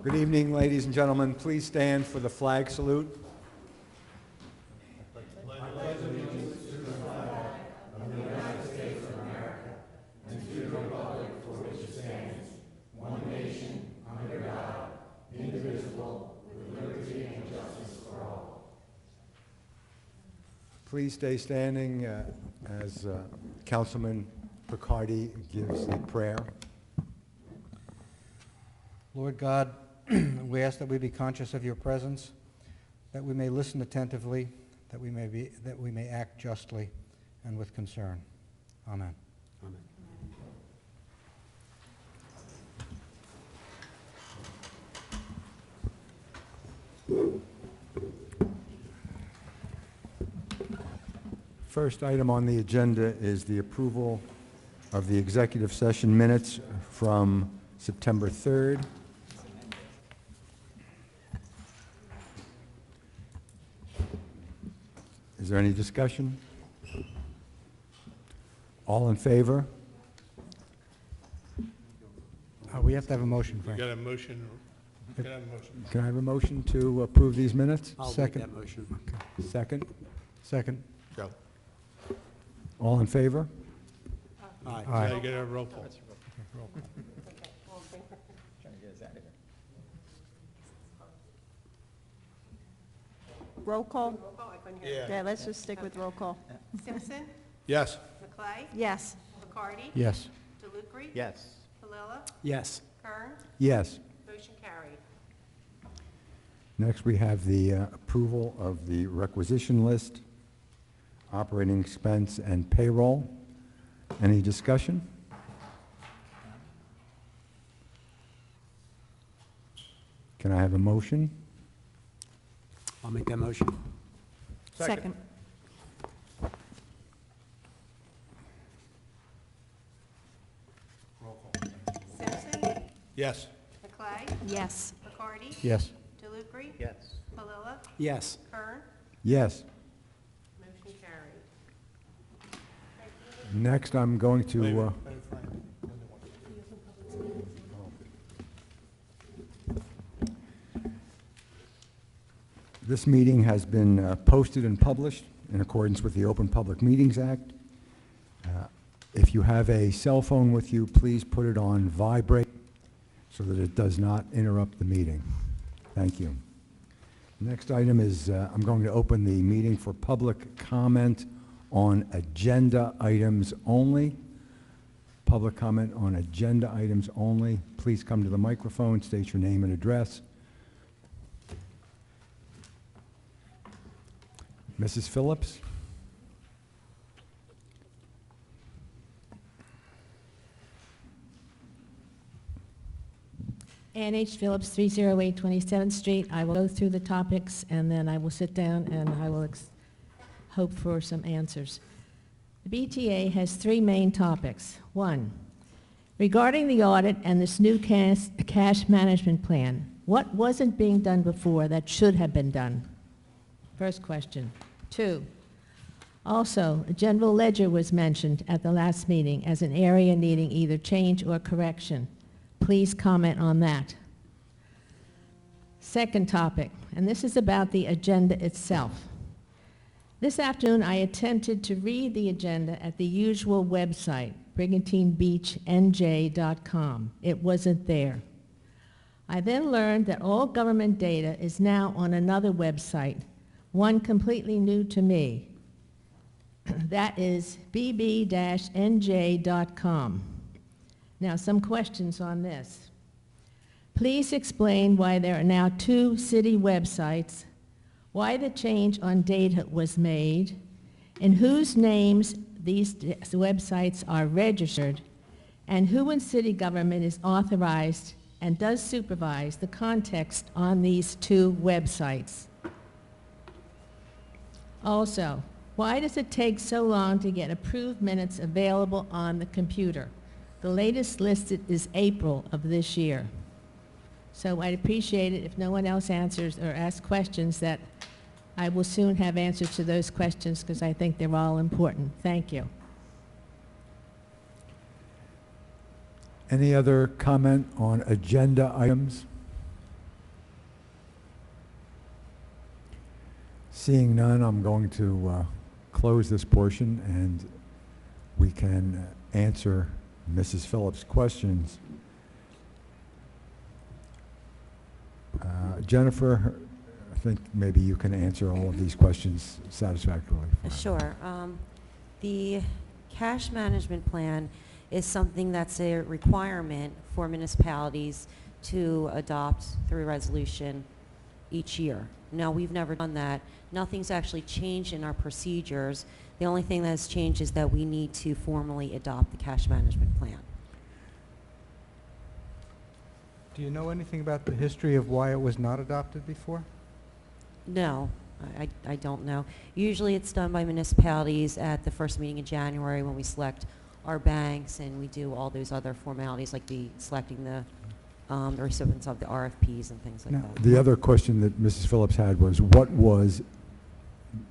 Good evening, ladies and gentlemen. Please stand for the flag salute. Please stay standing as Councilman Picardi gives the prayer. Lord God, we ask that we be conscious of your presence, that we may listen attentively, that we may act justly and with concern. Amen. Amen. First item on the agenda is the approval of the executive session minutes from September 3rd. Is there any discussion? All in favor? We have to have a motion, You Frank. got a motion? Can I have a motion? Can I have a motion to approve these minutes? I'll make Second. that motion. Second? Second. Go. All in favor? Aye. Aye. Now you get a roll call. Roll call? Yeah. Yeah, let's just stick with roll call. Simpson, Yes. McClay, Yes. McCarty, Yes. DeLucre, Yes. Palilla, Yes. Kern, Yes. motion carried. Next, we have the approval of the requisition list, operating expense, and payroll. Any discussion? Can I have a motion? I'll make that motion. Second. Simpson, Yes. McClay, Yes. McCarty, Yes. DeLucre, Yes. Palilla, Yes. Kern, Yes. motion carried. Next, I'm going to, this meeting has been posted and published in accordance with the Open Public Meetings Act. If you have a cell phone with you, please put it on vibrate so that it does not interrupt the meeting. Thank you. Next item is, I'm going to open the meeting for public comment on agenda items only. Public comment on agenda items only. Please come to the microphone, state your name and address. Mrs. Phillips? Ann H. Phillips, 308 27th Street. I will go through the topics, and then I will sit down and I will hope for some answers. The BTA has three main topics. One, regarding the audit and this new cash management plan, what wasn't being done before that should have been done? First question. Two, also, a general ledger was mentioned at the last meeting as an area needing either change or correction. Please comment on that. Second topic, and this is about the agenda itself. This afternoon, I attempted to read the agenda at the usual website, brigantinebeachnj.com. It wasn't there. I then learned that all government data is now on another website, one completely new to me. That is bb-nj.com. Now, some questions on this. Please explain why there are now two city websites, why the change on data was made, in whose names these websites are registered, and who in city government is authorized and does supervise the context on these two websites. Also, why does it take so long to get approved minutes available on the computer? The latest listed is April of this year. So I'd appreciate it if no one else answers or asks questions, that I will soon have answers to those questions because I think they're all important. Thank you. Any other comment on agenda items? Seeing none, I'm going to close this portion, and we can answer Mrs. Phillips' questions. Jennifer, I think maybe you can answer all of these questions satisfactorily. for us. Sure. The cash management plan is something that's a requirement for municipalities to adopt through resolution each year. Now, we've never done that. Nothing's actually changed in our procedures. The only thing that's changed is that we need to formally adopt the cash management plan. Do you know anything about the history of why it was not adopted before? No, I don't know. Usually it's done by municipalities at the first meeting in January when we select our banks and we do all those other formalities like selecting the recipients of the RFPs and things like No. that. The other question that Mrs. Phillips had was, what was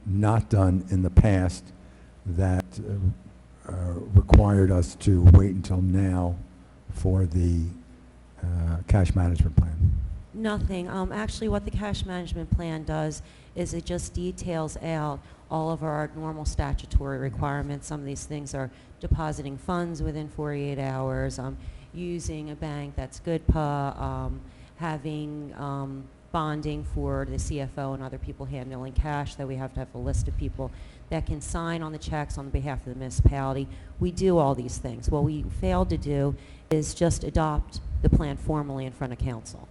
not done in the past that required us to wait until now for the cash management plan? Nothing. Actually, what the cash management plan does is it just details out all of our normal statutory requirements. Some of these things are depositing funds within 48 hours, using a bank that's GoodPA, having bonding for the CFO and other people handling cash, that we have to have a list of people that can sign on the checks on behalf of the municipality. We do all these things. What we failed to do is just adopt the plan formally in front of council.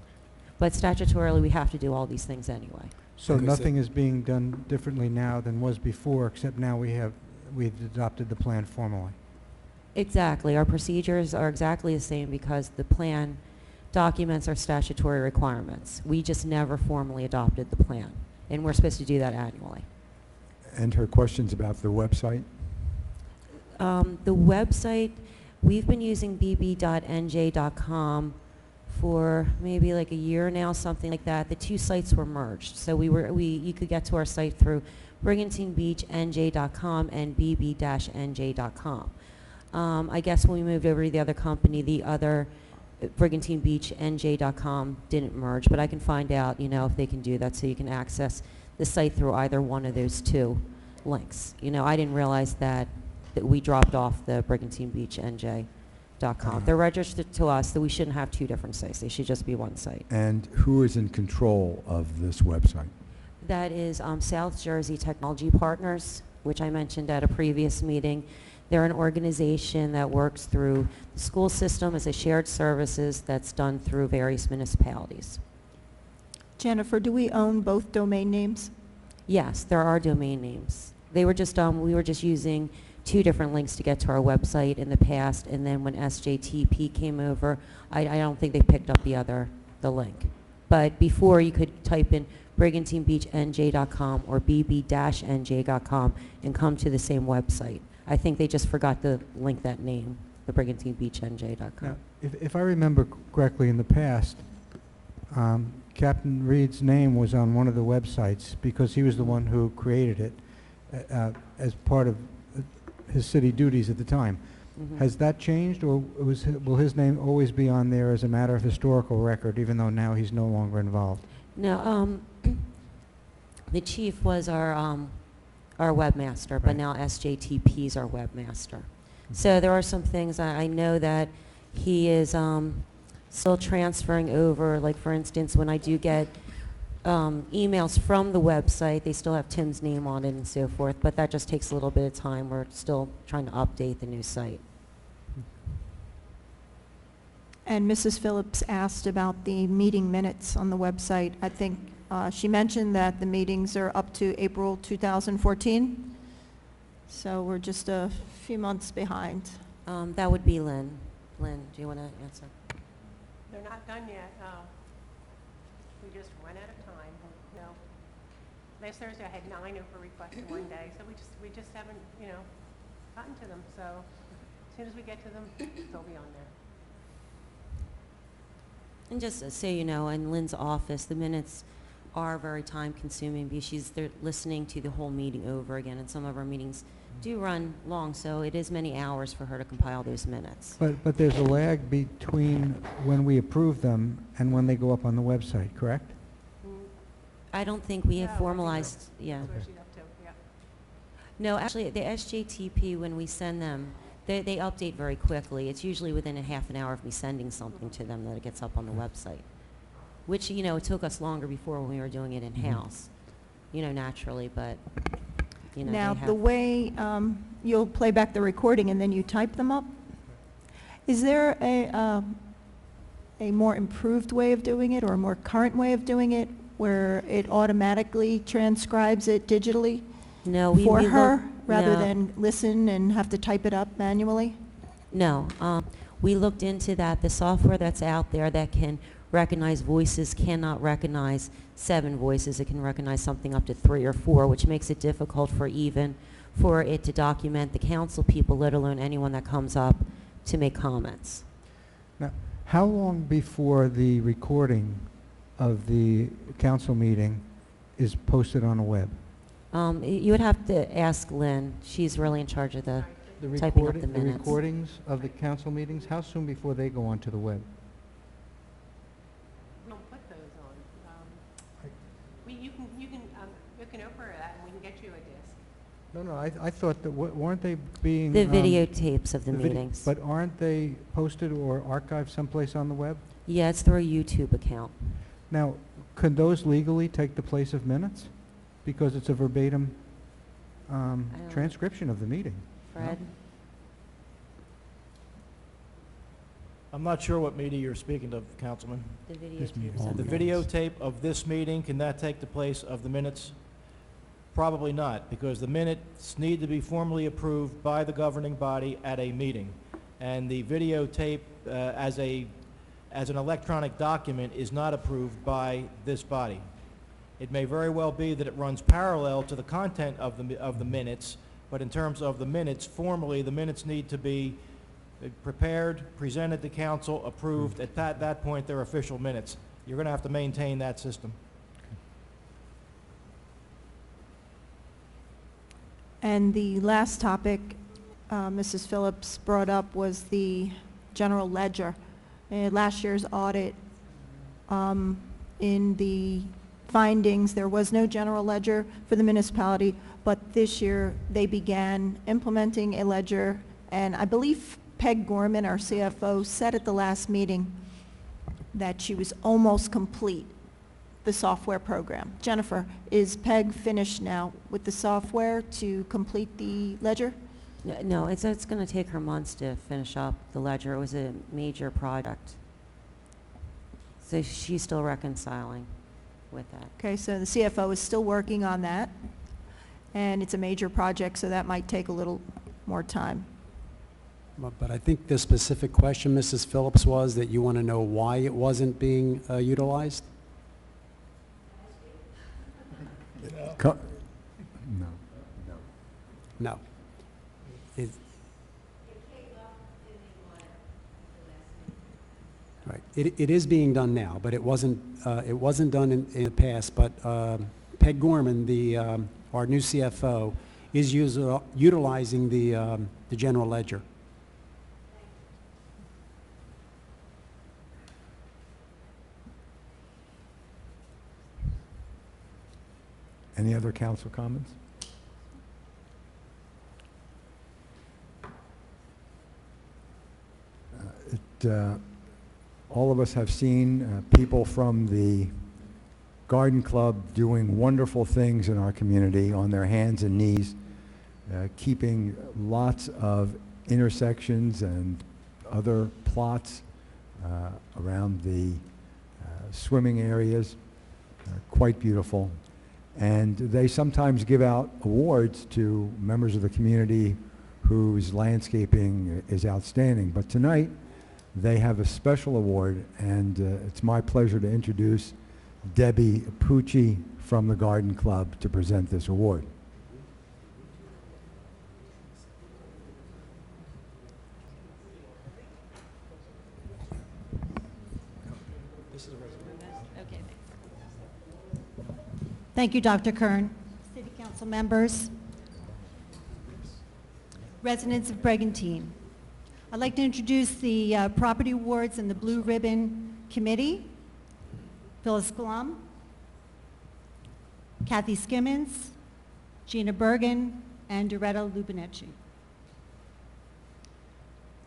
But statutorily, we have to do all these things anyway. So Okay, so- nothing is being done differently now than was before, except now we've adopted the plan formally. Exactly. Our procedures are exactly the same because the plan documents our statutory requirements. We just never formally adopted the plan, and we're supposed to do that annually. And her questions about the website? The website, we've been using bb.nj.com for maybe like a year now, something like that. The two sites were merged, so you could get to our site through brigantinebeachnj.com and bb-nj.com. I guess when we moved over to the other company, the other brigantinebeachnj.com didn't merge, but I can find out, if they can do that, so you can access the site through either one of those two links. I didn't realize that we dropped off the brigantinebeachnj.com. They're registered to us, that we shouldn't have two different sites. They should just be one site. And who is in control of this website? That is South Jersey Technology Partners, which I mentioned at a previous meeting. They're an organization that works through the school system as a shared services that's done through various municipalities. Jennifer, do we own both domain names? Yes, there are domain names. They were just we were just using two different links to get to our website in the past, and then when SJTP came over, I don't think they picked up the link. But before, you could type in brigantinebeachnj.com or bb-nj.com and come to the same website. I think they just forgot to link that name, the brigantinebeachnj.com. Now, if I remember correctly, in the past, Captain Reed's name was on one of the websites because he was the one who created it as part of his city duties at the time. Mhm. Has that changed, or will his name always be on there as a matter of historical record, even though now he's no longer involved? No, the chief was our webmaster, but Right. now SJTP is our webmaster. So there are some things I know that he is still transferring over. Like, for instance, when I do get emails from the website, they still have Tim's name on it and so forth, but that just takes a little bit of time. We're still trying to update the new site. And Mrs. Phillips asked about the meeting minutes on the website. I think she mentioned that the meetings are up to April 2014, so we're just a few months behind. That would be Lynn. Lynn, do you want to answer? They're not done yet. We just ran out of time. Last Thursday I had 9 over requests in one day, so we just haven't, gotten to them. So as soon as we get to them, they'll be on there. And just so you know, in Lynn's office, the minutes are very time-consuming because they're listening to the whole meeting over again, and some of our meetings do run long, so it is many hours for her to compile those minutes. But there's a lag between when we approve them and when they go up on the website, correct? I don't think we have No, I think formalized, yeah. That's where she's up to, yeah. No, actually, the SJTP, when we send them, they update very quickly. It's usually within a half an hour of me sending something to them that it gets up on the website. Which, you know, it took us longer before when we were doing it in-house, you know, naturally, but, you know, Now, they the have. way you'll play back the recording and then you type them up, is there a more improved way of doing it or a more current way of doing it where it automatically transcribes it digitally No, we for look- her rather no. than listen and have to type it up manually? No, we looked into that. The software that's out there that can recognize voices cannot recognize 7 voices. It can recognize something up to 3 or 4, which makes it difficult for it to document the council people, let alone anyone that comes up to make comments. Now, how long before the recording of the council meeting is posted on the web? You would have to ask Lynn. She's really in charge of the The typing up the the minutes. recordings of the council meetings, how soon before they go onto the web? We don't put those on. You can Oprah that and we can get you a disc. No, I thought that, weren't they being... The videotapes of the vid- meetings. But aren't they posted or archived someplace on the web? Yeah, it's through a YouTube account. Now, could those legally take the place of minutes? Because it's a verbatim don't- transcription of the meeting. Fred? I'm not sure what media you're speaking of, Councilman. The This meeting. videotapes of The the minutes. videotape of this meeting, can that take the place of the minutes? Probably not, because the minutes need to be formally approved by the governing body at a meeting. And the videotape as an electronic document is not approved by this body. It may very well be that it runs parallel to the content of the minutes, but in terms of the minutes, formally, the minutes need to be prepared, presented to council, approved. At that point, they're official minutes. You're going to have to maintain that system. And the last topic Mrs. Phillips brought up was the general ledger. Last year's audit, in the findings, there was no general ledger for the municipality, but this year they began implementing a ledger, and I believe Peg Gorman, our CFO, said at the last meeting that she was almost complete the software program. Jennifer, is Peg finished now with the software to complete the ledger? No, it's going to take her months to finish up the ledger. It was a major project. So she's still reconciling with that. Okay, so the CFO is still working on that, and it's a major project, so that might take a little more time. But I think the specific question, Mrs. Phillips, was that you want to know why it wasn't being utilized? No. No. It- Right. It is being done now, but it wasn't done in the past. But Peg Gorman, our new CFO, is utilizing the general ledger. Any other council comments? All of us have seen people from the Garden Club doing wonderful things in our community on their hands and knees, keeping lots of intersections and other plots around the swimming areas. Quite beautiful. And they sometimes give out awards to members of the community whose landscaping is outstanding. But tonight, they have a special award, and it's my pleasure to introduce Debbie Pucci from the Garden Club to present this award. Thank you, Dr. Kern. City Council members, residents of Brigantine. I'd like to introduce the Property Awards and the Blue Ribbon Committee. Phyllis Blum, Kathy Skimmons, Gina Bergen, and Doretta Lubinecci.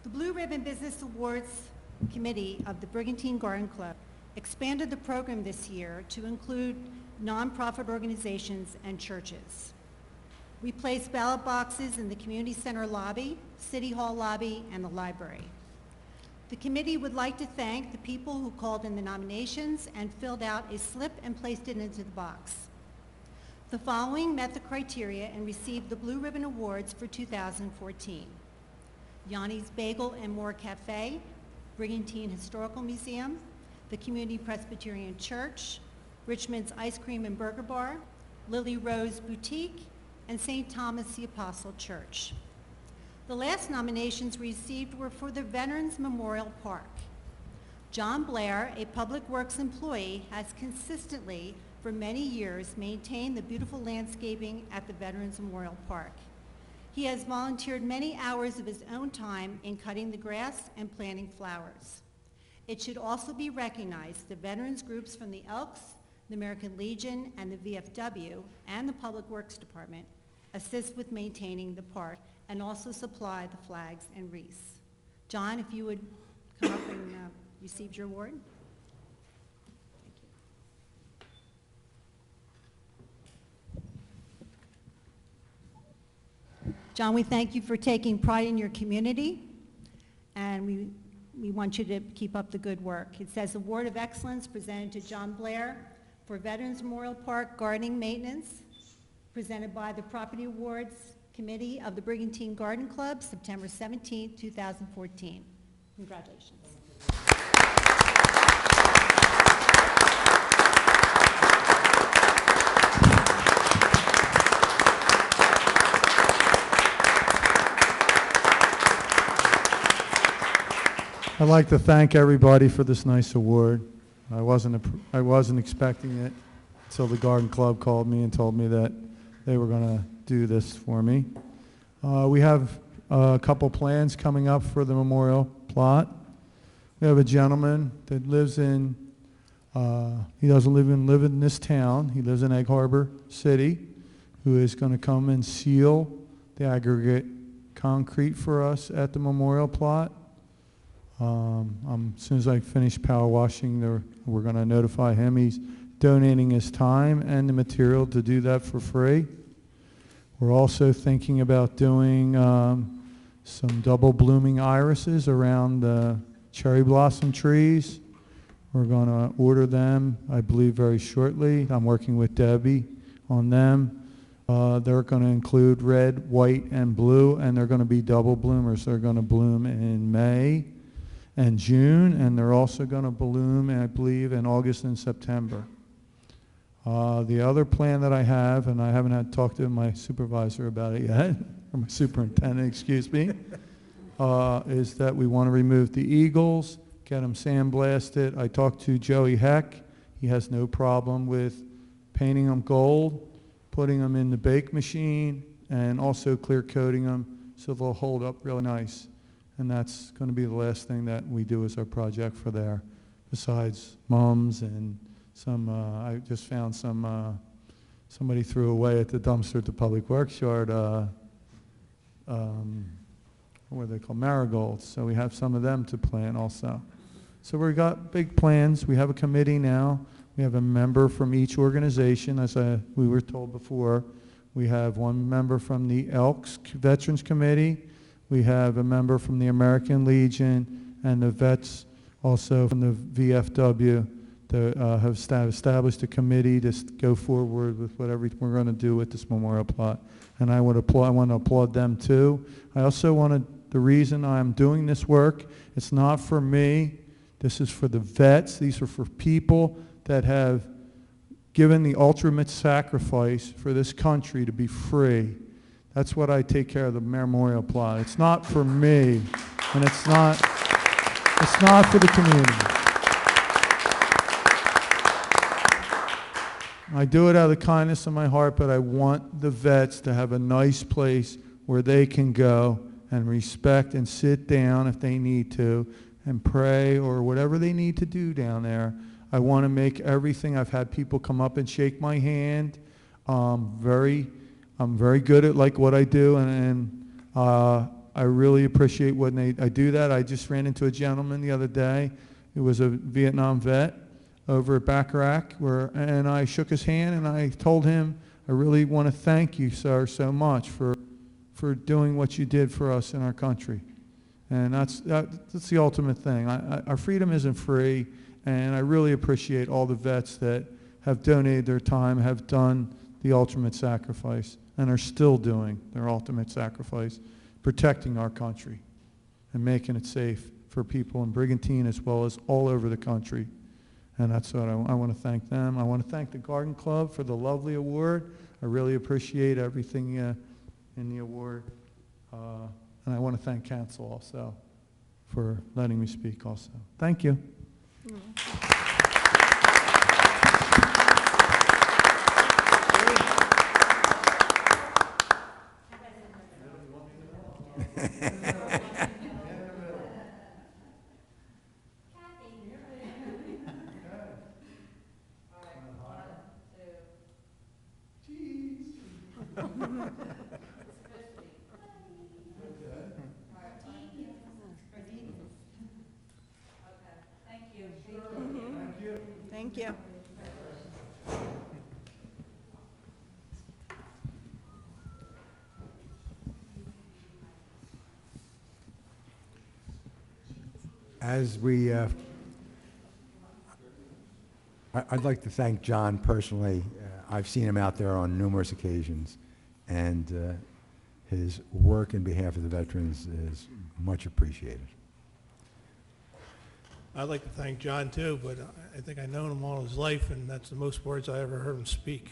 The Blue Ribbon Business Awards Committee of the Brigantine Garden Club expanded the program this year to include nonprofit organizations and churches. We placed ballot boxes in the community center lobby, city hall lobby, and the library. The committee would like to thank the people who called in the nominations and filled out a slip and placed it into the box. The following met the criteria and received the Blue Ribbon Awards for 2014. Yanni's Bagel and More Cafe, Brigantine Historical Museum, the Community Presbyterian Church, Richmond's Ice Cream and Burger Bar, Lily Rose Boutique, and St. Thomas the Apostle Church. The last nominations received were for the Veterans Memorial Park. John Blair, a Public Works employee, has consistently, for many years, maintained the beautiful landscaping at the Veterans Memorial Park. He has volunteered many hours of his own time in cutting the grass and planting flowers. It should also be recognized the veterans groups from the Elks, the American Legion, and the VFW, and the Public Works Department assist with maintaining the park and also supply the flags and wreaths. John, if you would come up and receive your award. John, we thank you for taking pride in your community, and we want you to keep up the good work. It says Award of Excellence presented to John Blair for Veterans Memorial Park Gardening Maintenance, presented by the Property Awards Committee of the Brigantine Garden Club, September 17, 2014. Congratulations. I'd like to thank everybody for this nice award. I wasn't expecting it until the Garden Club called me and told me that they were going to do this for me. We have a couple plans coming up for the memorial plot. We have a gentleman that lives in, he doesn't live in this town, he lives in Egg Harbor City, who is going to come and seal the aggregate concrete for us at the memorial plot. As soon as I finish power washing, we're going to notify him. He's donating his time and the material to do that for free. We're also thinking about doing some double blooming irises around the cherry blossom trees. We're going to order them, I believe, very shortly. I'm working with Debbie on them. They're going to include red, white, and blue, and they're going to be double bloomers. They're going to bloom in May and June, and they're also going to bloom, I believe, in August and September. The other plan that I have, and I haven't had to talk to my supervisor about it yet, or my superintendent, excuse me, is that we want to remove the eagles, get them sandblasted. I talked to Joey Heck. He has no problem with painting them gold, putting them in the bake machine, and also clear coating them so they'll hold up really nice. And that's going to be the last thing that we do as our project for there, besides mums and some, I just found some, somebody threw away at the dumpster at the Public Works yard, what are they called, marigolds. So we have some of them to plant also. So we've got big plans. We have a committee now. We have a member from each organization, as we were told before. We have one member from the Elks Veterans Committee. We have a member from the American Legion, and the vets also from the VFW that have established a committee to go forward with whatever we're going to do with this memorial plot. And I want to applaud them too. I also the reason I'm doing this work, it's not for me. This is for the vets. These are for people that have given the ultimate sacrifice for this country to be free. That's what I take care of the memorial plot. It's not for me, and it's not for the community. I do it out of the kindness of my heart, but I want the vets to have a nice place where they can go and respect and sit down if they need to and pray or whatever they need to do down there. I want to make everything. I've had people come up and shake my hand. I'm very good at like what I do, and I really appreciate when I do that. I just ran into a gentleman the other day who was a Vietnam vet over at Bacharach, and I shook his hand and I told him, I really want to thank you, sir, so much for doing what you did for us in our country. And that's the ultimate thing. Our freedom isn't free, and I really appreciate all the vets that have donated their time, have done the ultimate sacrifice, and are still doing their ultimate sacrifice, protecting our country and making it safe for people in Brigantine as well as all over the country. And that's what I want to thank them. I want to thank the Garden Club for the lovely award. I really appreciate everything in the award. And I want to thank council also for letting me speak also. Thank you. Thank you. As we, I'd like to thank John personally. I've seen him out there on numerous occasions, and his work in behalf of the veterans is much appreciated. I'd like to thank John too, but I think I've known him all his life, and that's the most words I ever heard him speak.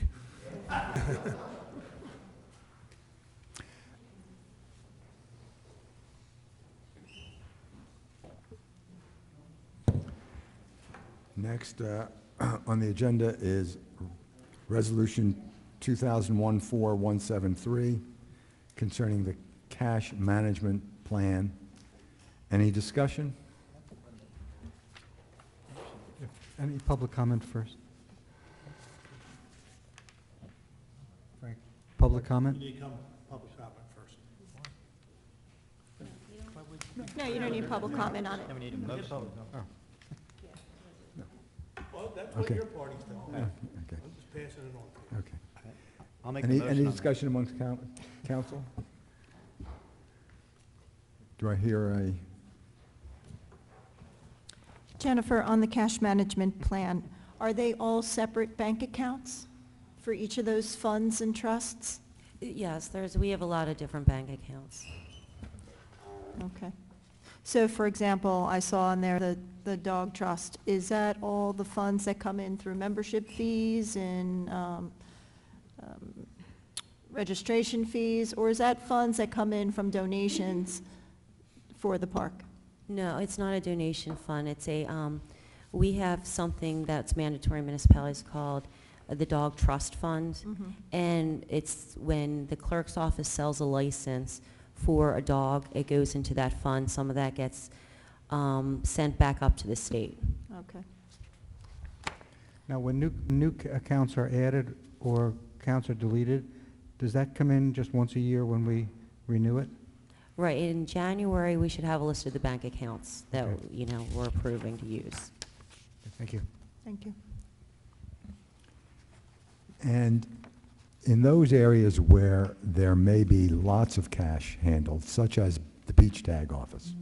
Next on the agenda is Resolution 2001-4173 concerning the cash management plan. Any discussion? Any public comment first? Frank, public comment? You need to come public comment first. No, you don't need public comment on it. Well, that's what Okay. your party's doing. Okay. I'm just passing it on. Okay. I'll make a Any motion on that. discussion amongst council? Do I hear a, Jennifer, on the cash management plan, are they all separate bank accounts for each of those funds and trusts? Yes, we have a lot of different bank accounts. Okay. So, for example, I saw on there the dog trust. Is that all the funds that come in through membership fees and registration fees, or is that funds that come in from donations for the park? No, it's not a donation fund. It's we have something that's mandatory in municipalities called the Dog Trust Fund. And it's when the clerk's office sells a license for a dog, it goes into that fund. Some of that gets sent back up to the state. Okay. Now, when new accounts are added or accounts are deleted, does that come in just once a year when we renew it? Right, in January, we should have a list of the bank accounts that, Okay. we're approving to use. Thank you. Thank you. and in those areas where there may be lots of cash handled, such as the beach tag office,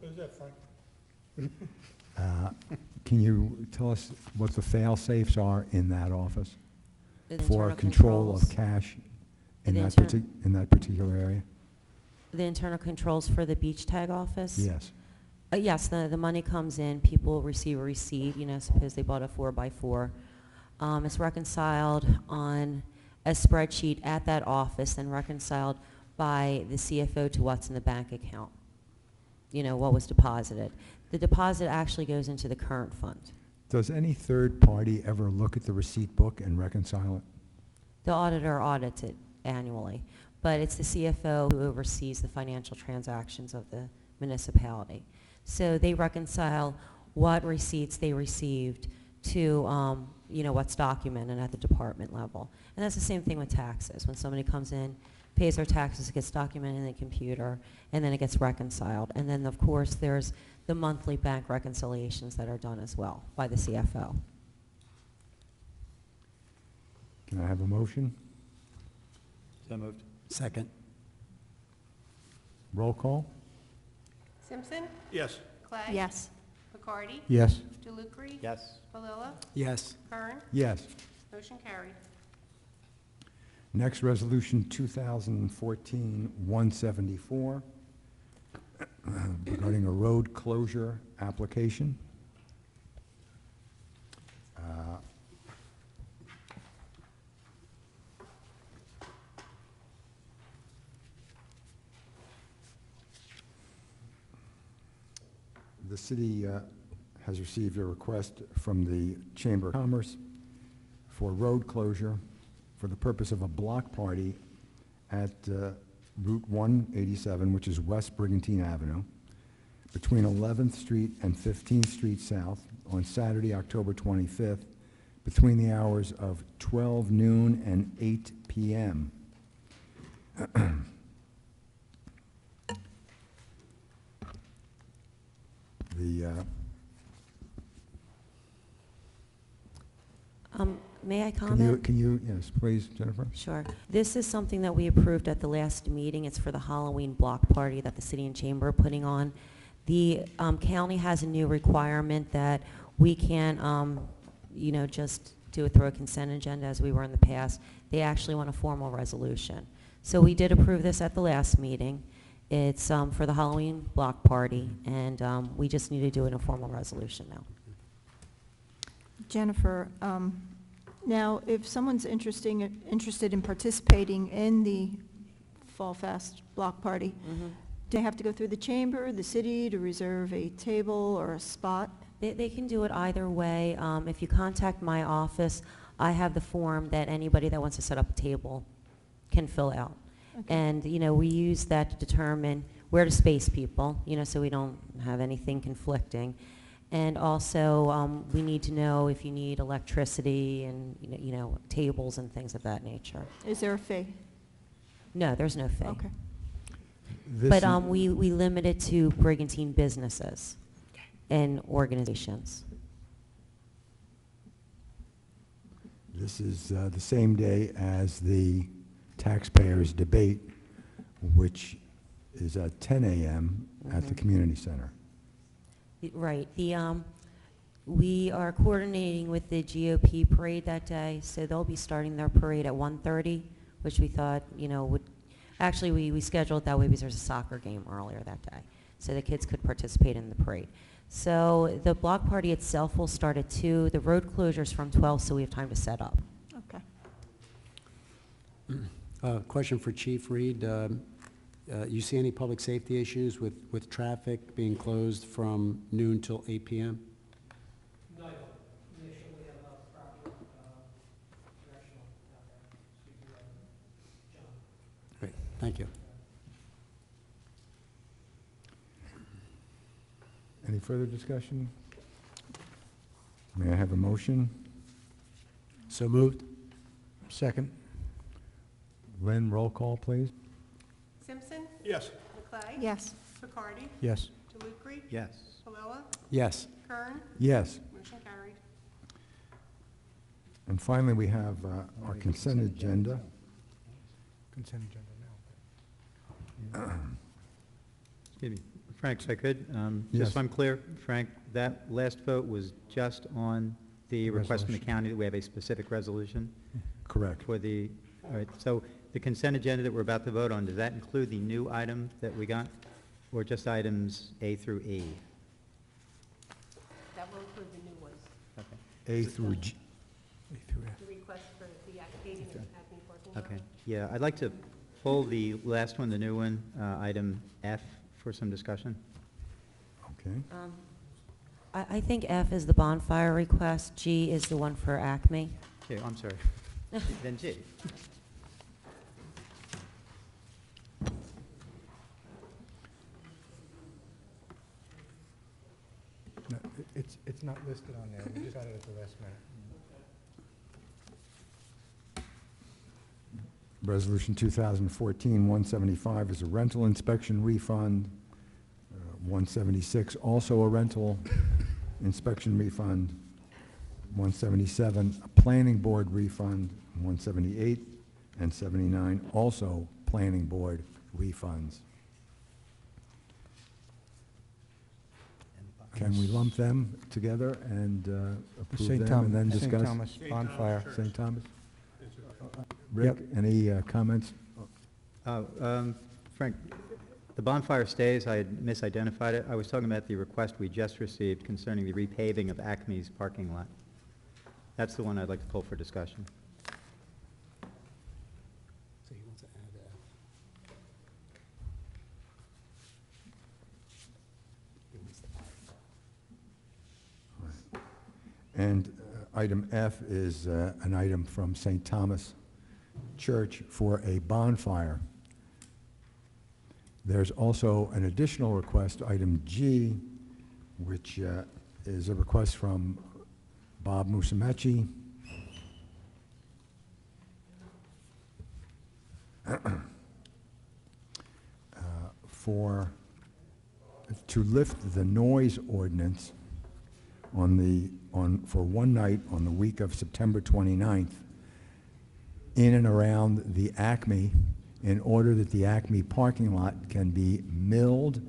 Who's that, Frank? can you tell us what the fail-safes are in that office The for internal control of controls- cash in The that inter- in that particular area? The internal controls for the beach tag office? Yes. Yes, the money comes in, people receive a receipt, suppose they bought a 4x4. It's reconciled on a spreadsheet at that office and reconciled by the CFO to what's in the bank account, what was deposited. The deposit actually goes into the current fund. Does any third party ever look at the receipt book and reconcile it? The auditor audits it annually, but it's the CFO who oversees the financial transactions of the municipality. So they reconcile what receipts they received to what's documented at the department level. And that's the same thing with taxes. When somebody comes in, pays their taxes, it gets documented in the computer, and then it gets reconciled. And then, of course, there's the monthly bank reconciliations that are done as well by the CFO. Can I have a motion? So moved. Second. Roll call? Simpson? Yes. Clay? Yes. McCarty? Yes. DeLucre? Yes. Palillo? Yes. Kern? Yes. Motion carried. Next, Resolution 2014-174, regarding a road closure application. The city has received a request from the Chamber of Commerce for road closure for the purpose of a block party at Route 187, which is West Brigantine Avenue, between 11th Street and 15th Street South on Saturday, October 25th, between the hours of 12 noon and 8 p.m. May I comment? Yes, please, Jennifer. Sure. This is something that we approved at the last meeting. It's for the Halloween block party that the city and chamber are putting on. The county has a new requirement that we can't, just do it through a consent agenda as we were in the past. They actually want a formal resolution. So we did approve this at the last meeting. It's for the Halloween block party, and we just need to do it in a formal resolution now. Jennifer, now, if someone's interested in participating in the Fall Fest block party, do they have to go through the chamber, the city, to reserve a table or a spot? They can do it either way. If you contact my office, I have the form that anybody that wants to set up a table can fill out. Okay. And, we use that to determine where to space people, so we don't have anything conflicting. And also, we need to know if you need electricity and, tables and things of that nature. Is there a fee? No, there's no fee. Okay. But we limit it to Brigantine businesses and organizations. This is the same day as the taxpayers' debate, which is at 10 a.m. at the community center. Right. We are coordinating with the GOP parade that day, so they'll be starting their parade at 1:30, which we thought, would, actually we scheduled that way because there's a soccer game earlier that day, so the kids could participate in the parade. So the block party itself will start at 2. The road closures from 12, so we have time to set up. Okay. Question for Chief Reed. You see any public safety issues with traffic being closed from noon till 8 p.m.? No, I don't. Initially, we have a proper directional out there. John. Great, thank you. Any further discussion? May I have a motion? So moved? Second. Lynn, roll call, please. Simpson? Yes. McClay? Yes. McCarty? Yes. DeLucre? Yes. Palillo? Yes. Kern? Yes. Motion carried. And finally, we have our consent agenda. Consent agenda now. Excuse me, Frank, if I could, Yes. just so I'm clear, Frank, that last vote was just on the request from the Resolution. county that we have a specific resolution Correct. for the, all right, so the consent agenda that we're about to vote on, does that include the new item that we got, or just items A through E? That will include the new ones. Okay, A through G. The request for the paving and acne parking lot. okay, yeah, I'd like to pull the last one, the new one, item F, for some discussion. Okay. I think F is the bonfire request. G is the one for Acme. Okay, I'm sorry. Then G. No, it's not listed on there. We just got it at the last minute. Resolution 2014-175 is a rental inspection refund. 176, also a rental inspection refund. 177, a planning board refund. 178 and 79, also planning board refunds. Can we lump them together and approve St. them and then St. discuss? Thomas bonfire. St. Thomas? Rick, any comments? Frank, the bonfire stays, I had misidentified it. I was talking about the request we just received concerning the repaving of Acme's parking lot. That's the one I'd like to pull for discussion. So he wants to add, And item F is an item from St. Thomas Church for a bonfire. There's also an additional request, item G, which is a request from Bob Musumeci to lift the noise ordinance for one night on the week of September 29th in and around the Acme, in order that the Acme parking lot can be milled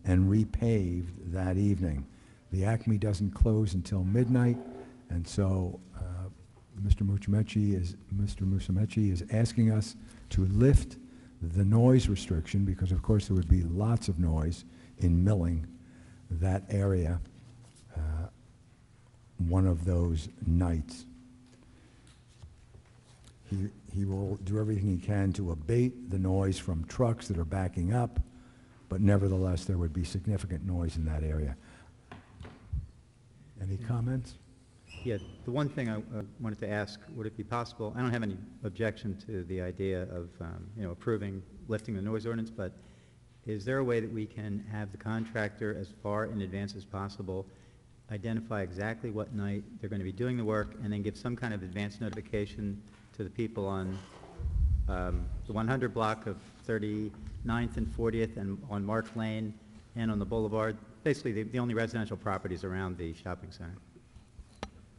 and repaved that evening. The Acme doesn't close until midnight, and so Mr. Musumeci is asking us to lift the noise restriction, because of course there would be lots of noise in milling that area one of those nights. He will do everything he can to abate the noise from trucks that are backing up, but nevertheless, there would be significant noise in that area. Any comments? Yeah, the one thing I wanted to ask, would it be possible, I don't have any objection to the idea of, approving lifting the noise ordinance, but is there a way that we can have the contractor, as far in advance as possible, identify exactly what night they're going to be doing the work, and then give some kind of advance notification to the people on the 100 block of 39th and 40th and on Mark Lane and on the Boulevard, basically the only residential properties around the shopping center?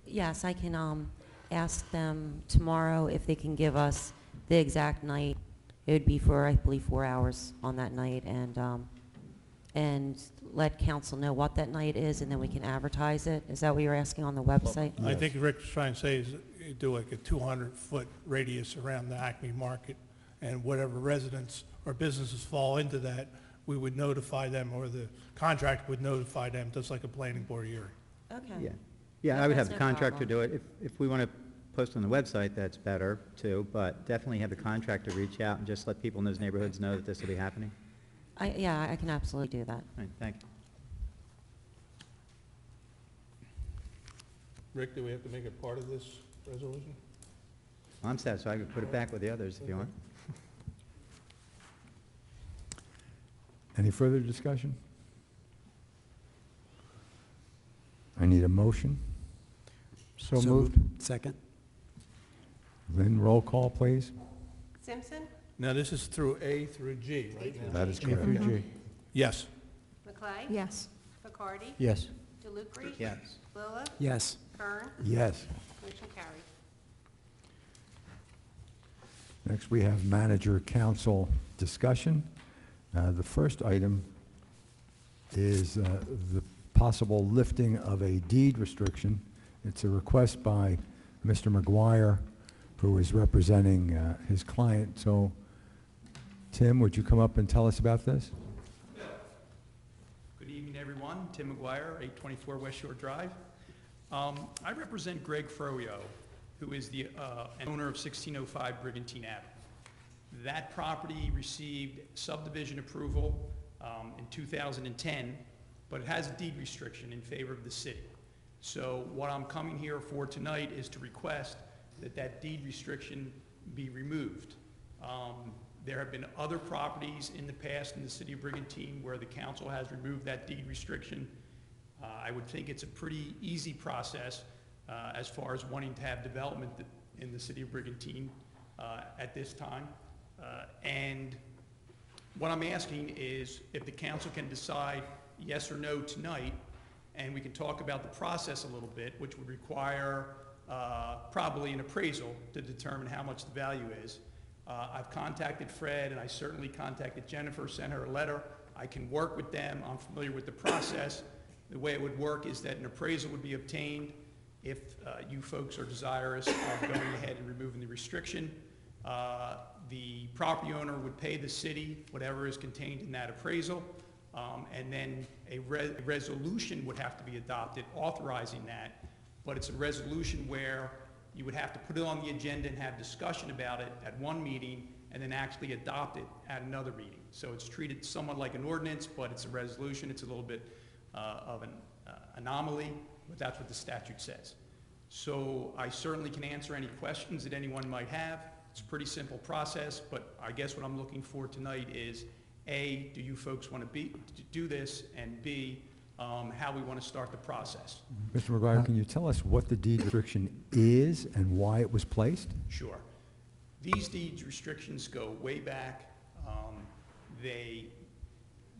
Yes, I can ask them tomorrow if they can give us the exact night. It would be for, I believe, 4 hours on that night, and let council know what that night is, and then we can advertise it. Is that what you're asking on the website? I think Rick's trying to say is you do like a 200-foot radius around the Acme Market, and whatever residents or businesses fall into that, we would notify them, or the contractor would notify them, just like a planning board hearing. Okay. Yeah, I would have That's the no contractor problem. do it. If we want to post on the website, that's better too, but definitely have the contractor reach out and just let people in those neighborhoods know that this will be happening. Yeah, I can absolutely do that. All right, thank you. Rick, do we have to make it part of this resolution? I'm satisfied. I could put it back with the others if you want. Any further discussion? I need a motion. So moved. Second? Lynn, roll call, please. Simpson, Now, this is through A through G, right? That is A correct. through G. Yes. McClay? Yes. Bacardi? Yes. DeLucre? Yes. Lilla? Yes. Kern? Yes. Motion carried. Next, we have manager-council discussion. The first item is the possible lifting of a deed restriction. It's a request by Mr. McGuire, who is representing his client. So, Tim, would you come up and tell us about this? Good evening, everyone. Tim McGuire, 824 West Shore Drive. I represent Greg Froyo, who is the owner of 1605 Brigantine Avenue. That property received subdivision approval in 2010, but it has a deed restriction in favor of the city. So what I'm coming here for tonight is to request that that deed restriction be removed. There have been other properties in the past in the city of Brigantine where the council has removed that deed restriction. I would think it's a pretty easy process as far as wanting to have development in the city of Brigantine at this time. And what I'm asking is if the council can decide yes or no tonight, and we can talk about the process a little bit, which would require probably an appraisal to determine how much the value is. I've contacted Fred, and I certainly contacted Jennifer, sent her a letter. I can work with them. I'm familiar with the process. The way it would work is that an appraisal would be obtained if you folks are desirous of going ahead and removing the restriction. The property owner would pay the city whatever is contained in that appraisal, and then a resolution would have to be adopted authorizing that, but it's a resolution where you would have to put it on the agenda and have discussion about it at one meeting and then actually adopt it at another meeting. So it's treated somewhat like an ordinance, but it's a resolution. It's a little bit of an anomaly, but that's what the statute says. So I certainly can answer any questions that anyone might have. It's a pretty simple process, but I guess what I'm looking for tonight is, A, do you folks want to do this, and B, how we want to start the process. Mr. McGuire, can you tell us what the deed restriction is and why it was placed? Sure. These deed restrictions go way back.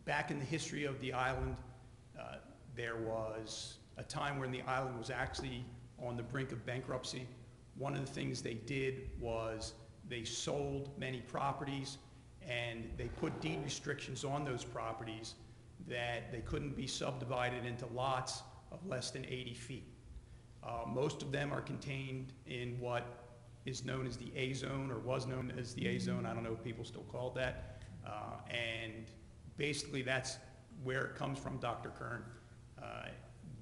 Back in the history of the island, there was a time when the island was actually on the brink of bankruptcy. One of the things they did was they sold many properties, and they put deed restrictions on those properties that they couldn't be subdivided into lots of less than 80 feet. Most of them are contained in what is known as the A zone, or was known as the A zone. I don't know if people still call it that. And basically that's where it comes from, Dr. Kern.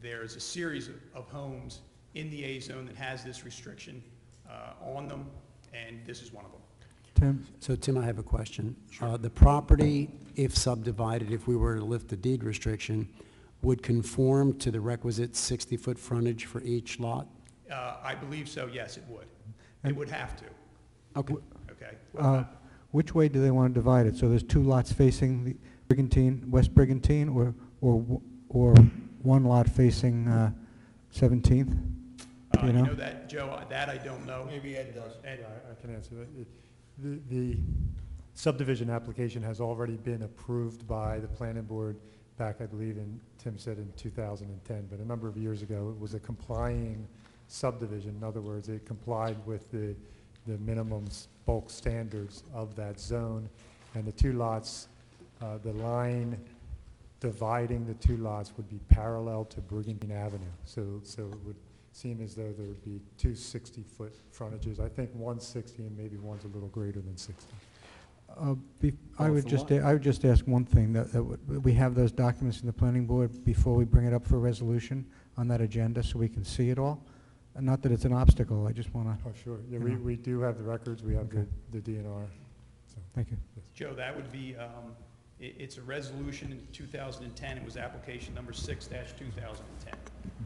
There's a series of homes in the A zone that has this restriction on them, and this is one of them. Tim? So Tim, I have a question. The property, if subdivided, if we were to lift the deed restriction, would conform to the requisite 60-foot frontage for each lot? I believe so, yes, it would. It would have to. Okay. Okay. Which way do they want to divide it? So there's two lots facing the Brigantine, West Brigantine, or one lot facing 17th? Do You know that, Joe, that I don't know. Maybe Ed does. Ed, I can answer that. The subdivision application has already been approved by the planning board back, I believe, Tim said in 2010, but a number of years ago. It was a complying subdivision. In other words, it complied with the minimum bulk standards of that zone. And the two lots, the line dividing the two lots would be parallel to Brigantine Avenue. So it would seem as though there would be two 60-foot frontages. I think one's 60 and maybe one's a little greater than 60. I would just ask one thing, that we have those documents in the planning board before we bring it up for resolution on that agenda so we can see it all. And not that it's an obstacle, I just want to. Oh, sure. Yeah, You know. we do have the records. We have Okay. the DNR. So. Thank you. Joe, that would be, it's a resolution in 2010. It was application number 6-2010.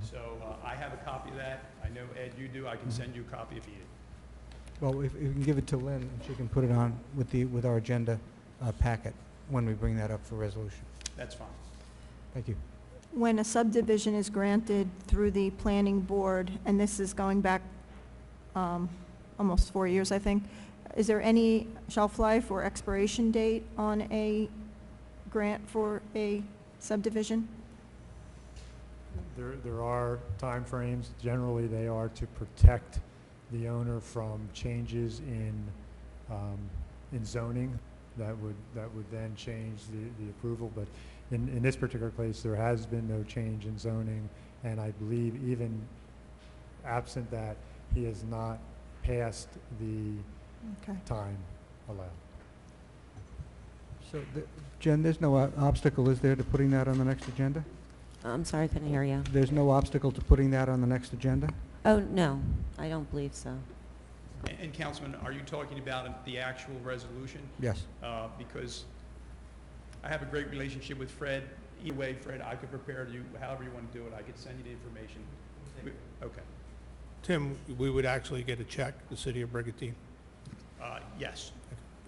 So I have a copy of that. I know, Ed, you do. I can send you a copy if needed. Well, if you can give it to Lynn, and she can put it on with our agenda packet when we bring that up for resolution. That's fine. Thank you. When a subdivision is granted through the planning board, and this is going back almost 4 years, I think, is there any shelf life or expiration date on a grant for a subdivision? There are timeframes. Generally, they are to protect the owner from changes in zoning that would then change the approval. But in this particular case, there has been no change in zoning, and I believe even absent that, he has not passed the time allowed. So, Jen, there's no obstacle, is there, to putting that on the next agenda? I'm sorry, I couldn't hear you. There's no obstacle to putting that on the next agenda? Oh, no, I don't believe so. And Councilman, are you talking about the actual resolution? Yes. Because I have a great relationship with Fred. Either way, Fred, I could prepare you however you want to do it. I could send you the information. Okay. Tim, we would actually get a check, the city of Brigantine, Yes.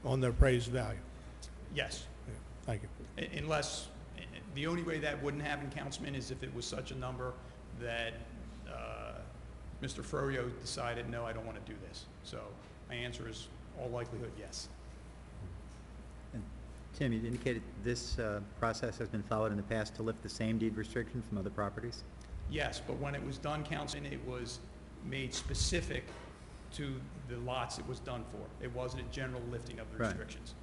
on the appraised value. Yes. Thank you. Unless, the only way that wouldn't happen, Councilman, is if it was such a number that Mr. Froyo decided, no, I don't want to do this. So my answer is all likelihood, yes. Tim, you indicated this process has been followed in the past to lift the same deed restriction from other properties? Yes, but when it was done, Councilman, it was made specific to the lots it was done for. It wasn't a general lifting of the Right. restrictions.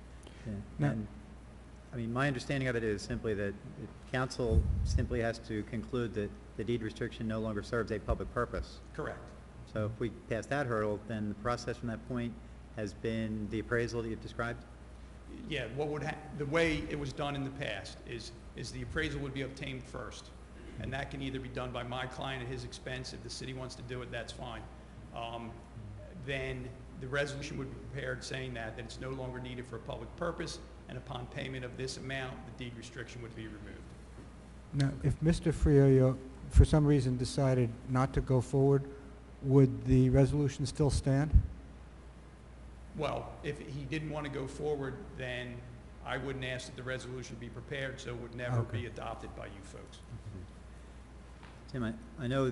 Yeah. Now- And, I mean, my understanding of it is simply that council simply has to conclude that the deed restriction no longer serves a public purpose. Correct. So if we pass that hurdle, then the process from that point has been the appraisal that you've described? Yeah, the way it was done in the past is the appraisal would be obtained first. And that can either be done by my client at his expense. If the city wants to do it, that's fine. Then the resolution would be prepared saying that it's no longer needed for a public purpose, and upon payment of this amount, the deed restriction would be removed. Now, if Mr. Friulio, for some reason, decided not to go forward, would the resolution still stand? Well, if he didn't want to go forward, then I wouldn't ask that the resolution be prepared, so it would never Okay. be adopted by you folks. Tim, I know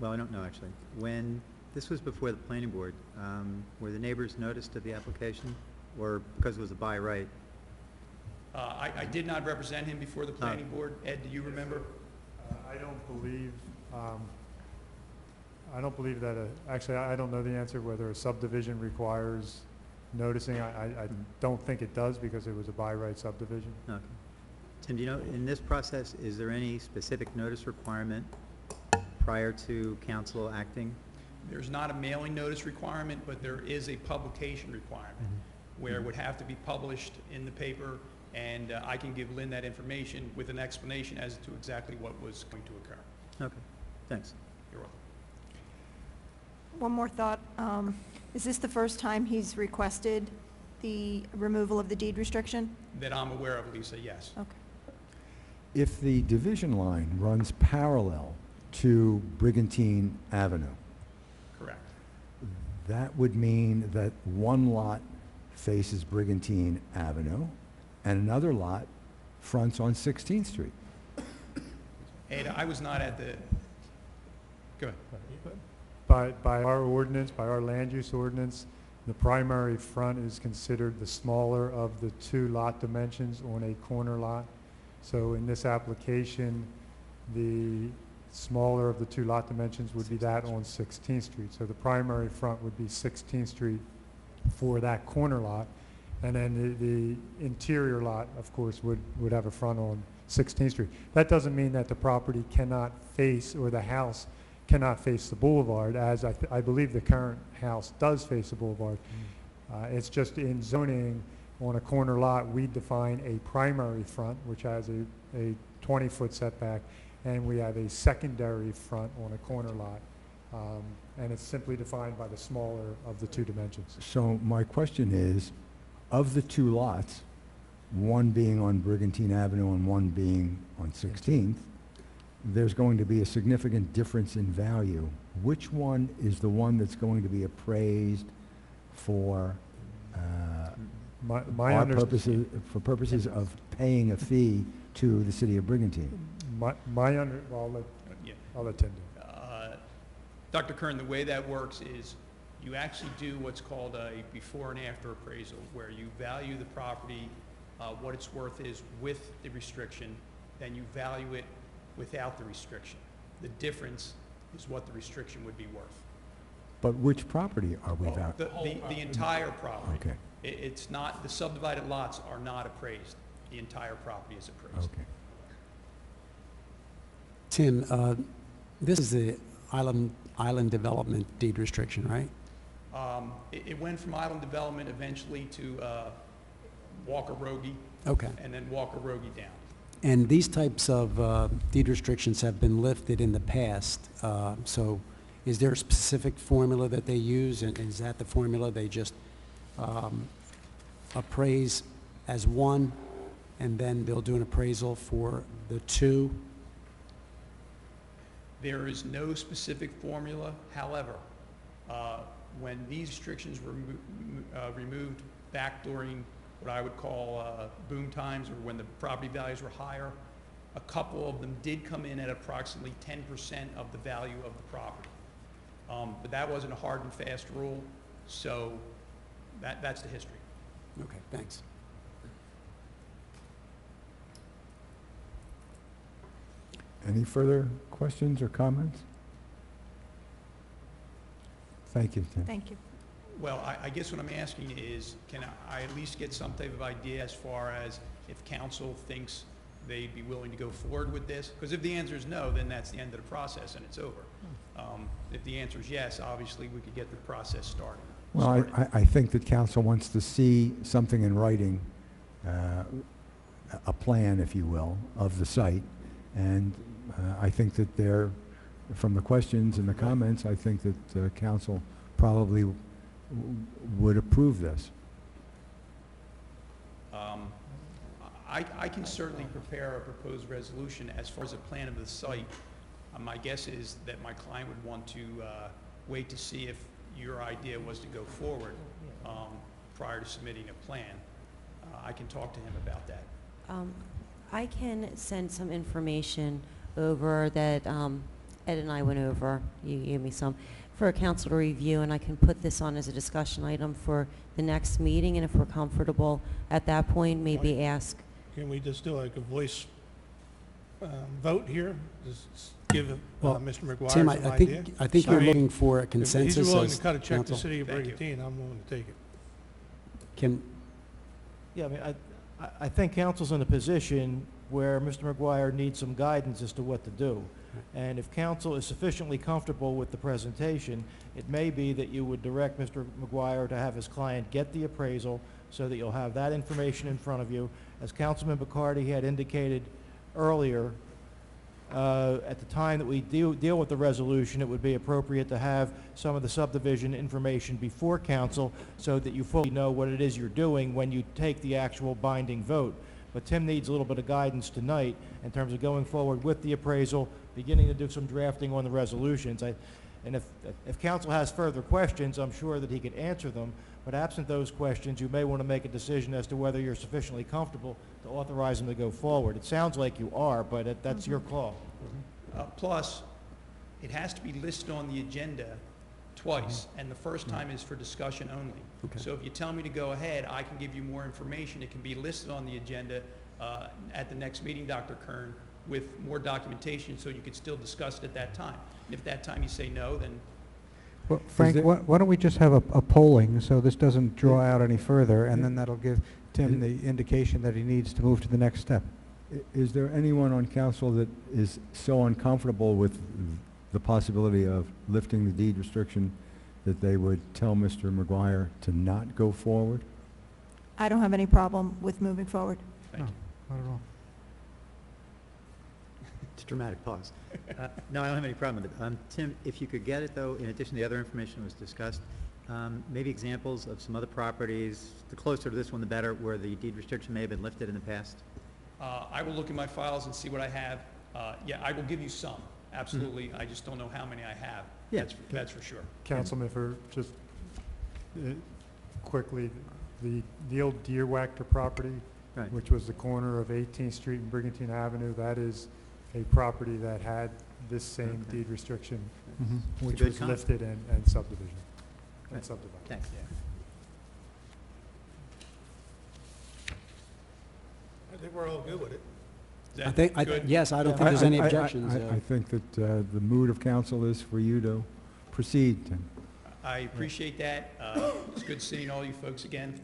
well, I don't know actually. When this was before the planning board, were the neighbors noticed of the application, or because it was a by right? I did not represent him before the planning board. Ed, do you remember? I don't believe that, actually, I don't know the answer whether a subdivision requires noticing. I don't think it does because it was a by right subdivision. Okay. Tim, do you know, in this process, is there any specific notice requirement prior to council acting? There's not a mailing notice requirement, but there is a publication requirement where it would have to be published in the paper, and I can give Lynn that information with an explanation as to exactly what was going to occur. Okay, thanks. You're welcome. One more thought. Is this the first time he's requested the removal of the deed restriction? That I'm aware of, Lisa, yes. Okay. If the division line runs parallel to Brigantine Avenue, Correct. that would mean that one lot faces Brigantine Avenue and another lot fronts on 16th Street. Ed, I was not at the, go ahead. By our ordinance, by our land use ordinance, the primary front is considered the smaller of the two lot dimensions on a corner lot. So in this application, the smaller of the two lot dimensions would be that on 16th Street. So the primary front would be 16th Street for that corner lot. And then the interior lot, of course, would have a front on 16th Street. That doesn't mean that the property cannot face, or the house cannot face the boulevard, as I believe the current house does face the boulevard. It's just in zoning, on a corner lot, we define a primary front, which has a 20-foot setback, and we have a secondary front on a corner lot. And it's simply defined by the smaller of the two dimensions. So my question is, of the two lots, one being on Brigantine Avenue and one being on 16th, there's going to be a significant difference in value. Which one is the one that's going to be appraised for My for purposes of paying a fee to the city of Brigantine? well, Yeah. I'll let Tim do it. Dr. Kern, the way that works is you actually do what's called a before and after appraisal, where you value the property, what its worth is with the restriction, then you value it without the restriction. The difference is what the restriction would be worth. But which property are we Well, valuing? the entire property. Okay, It's not, the subdivided lots are not appraised. The entire property is appraised. okay. Tim, this is the island development deed restriction, right? It went from island development eventually to Walker Rogie, Okay. and then Walker Rogie down. And these types of deed restrictions have been lifted in the past. So is there a specific formula that they use, and is that the formula they just appraise as one, and then they'll do an appraisal for the two? There is no specific formula. However, when these restrictions were removed back during what I would call boom times, or when the property values were higher, a couple of them did come in at approximately 10% of the value of the property. But that wasn't a hard and fast rule, so that's the history. Okay, thanks. Any further questions or comments? Thank you, Tim. Thank you. Well, I guess what I'm asking is, can I at least get some type of idea as far as if council thinks they'd be willing to go forward with this? Because if the answer is no, then that's the end of the process and it's over. If the answer is yes, obviously we could get the process started. Well, I think that council wants to see something in writing, a plan, if you will, of the site. And I think that from the questions and the comments, I think that council probably would approve this. I can certainly prepare a proposed resolution as far as a plan of the site. My guess is that my client would want to wait to see if your idea was to go forward prior to submitting a plan. I can talk to him about that. I can send some information over that Ed and I went over. You gave me some for a council to review, and I can put this on as a discussion item for the next meeting. And if we're comfortable at that point, maybe ask. Can we just do like a voice vote here? Just give Mr. McGuire Tim, some idea? I think you're looking for a If consensus. he's willing as to cut a check to council. the city of Thank you. Brigantine, I'm willing to take it. Yeah, I mean, I think council's in a position where Mr. McGuire needs some guidance as to what to do. And if council is sufficiently comfortable with the presentation, it may be that you would direct Mr. McGuire to have his client get the appraisal so that you'll have that information in front of you. As Councilman Bacardi had indicated earlier, at the time that we deal with the resolution, it would be appropriate to have some of the subdivision information before council so that you fully know what it is you're doing when you take the actual binding vote. But Tim needs a little bit of guidance tonight in terms of going forward with the appraisal, beginning to do some drafting on the resolutions. And if council has further questions, I'm sure that he could answer them. But absent those questions, you may want to make a decision as to whether you're sufficiently comfortable to authorize them to go forward. It sounds like you are, but that's your call. Plus, it has to be listed on the agenda twice, and the first time is for discussion only. Okay. So if you tell me to go ahead, I can give you more information. It can be listed on the agenda at the next meeting, Dr. Kern, with more documentation, so you could still discuss it at that time. And if that time you say no, then Well, Frank, why don't we just have a polling so this doesn't draw out any further, and then that'll give Tim the indication that he needs to move to the next step. Is there anyone on council that is so uncomfortable with the possibility of lifting the deed restriction that they would tell Mr. McGuire to not go forward? I don't have any problem with moving forward. thank you. Not at all. It's a dramatic pause. No, I don't have any problem with it. Tim, if you could get it, though, in addition to the other information that was discussed, maybe examples of some other properties, the closer to this one, the better, where the deed restriction may have been lifted in the past? I will look in my files and see what I have. Yeah, I will give you some, absolutely. I just don't know how many I have. Yeah. That's for sure. Councilman, for just quickly, the old Deer Wachter property, Right. which was the corner of 18th Street and Brigantine Avenue, that is a property that had this same Okay. deed restriction, It's a which good was comp. lifted and subdivision, Right. and subdivided. Thanks. I think we're all good with it. Is I that think, good? yes, I don't think there's any I objections. think that the mood of council is for you to proceed, Tim. I appreciate that. It's good seeing all you folks again.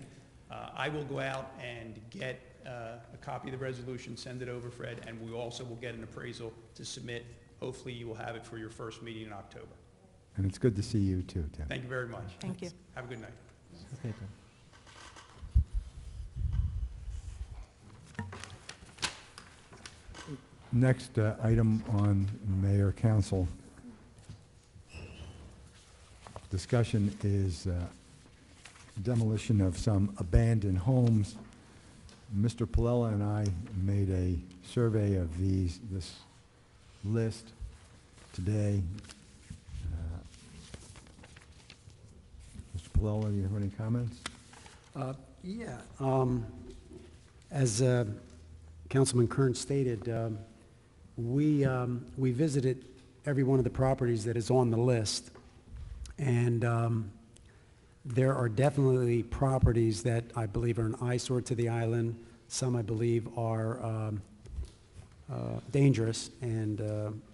I will go out and get a copy of the resolution, send it over, Fred, and we also will get an appraisal to submit. Hopefully, you will have it for your first meeting in October. And it's good to see you too, Tim. Thank you very much. Thank you. Have a good night. Okay, Tim. Next item on mayor council discussion is demolition of some abandoned homes. Mr. Palella and I made a survey of this list today. Mr. Palella, do you have any comments? Yeah. As Councilman Kern stated, we visited every one of the properties that is on the list, and there are definitely properties that I believe are an eyesore to the island. Some I believe are dangerous, and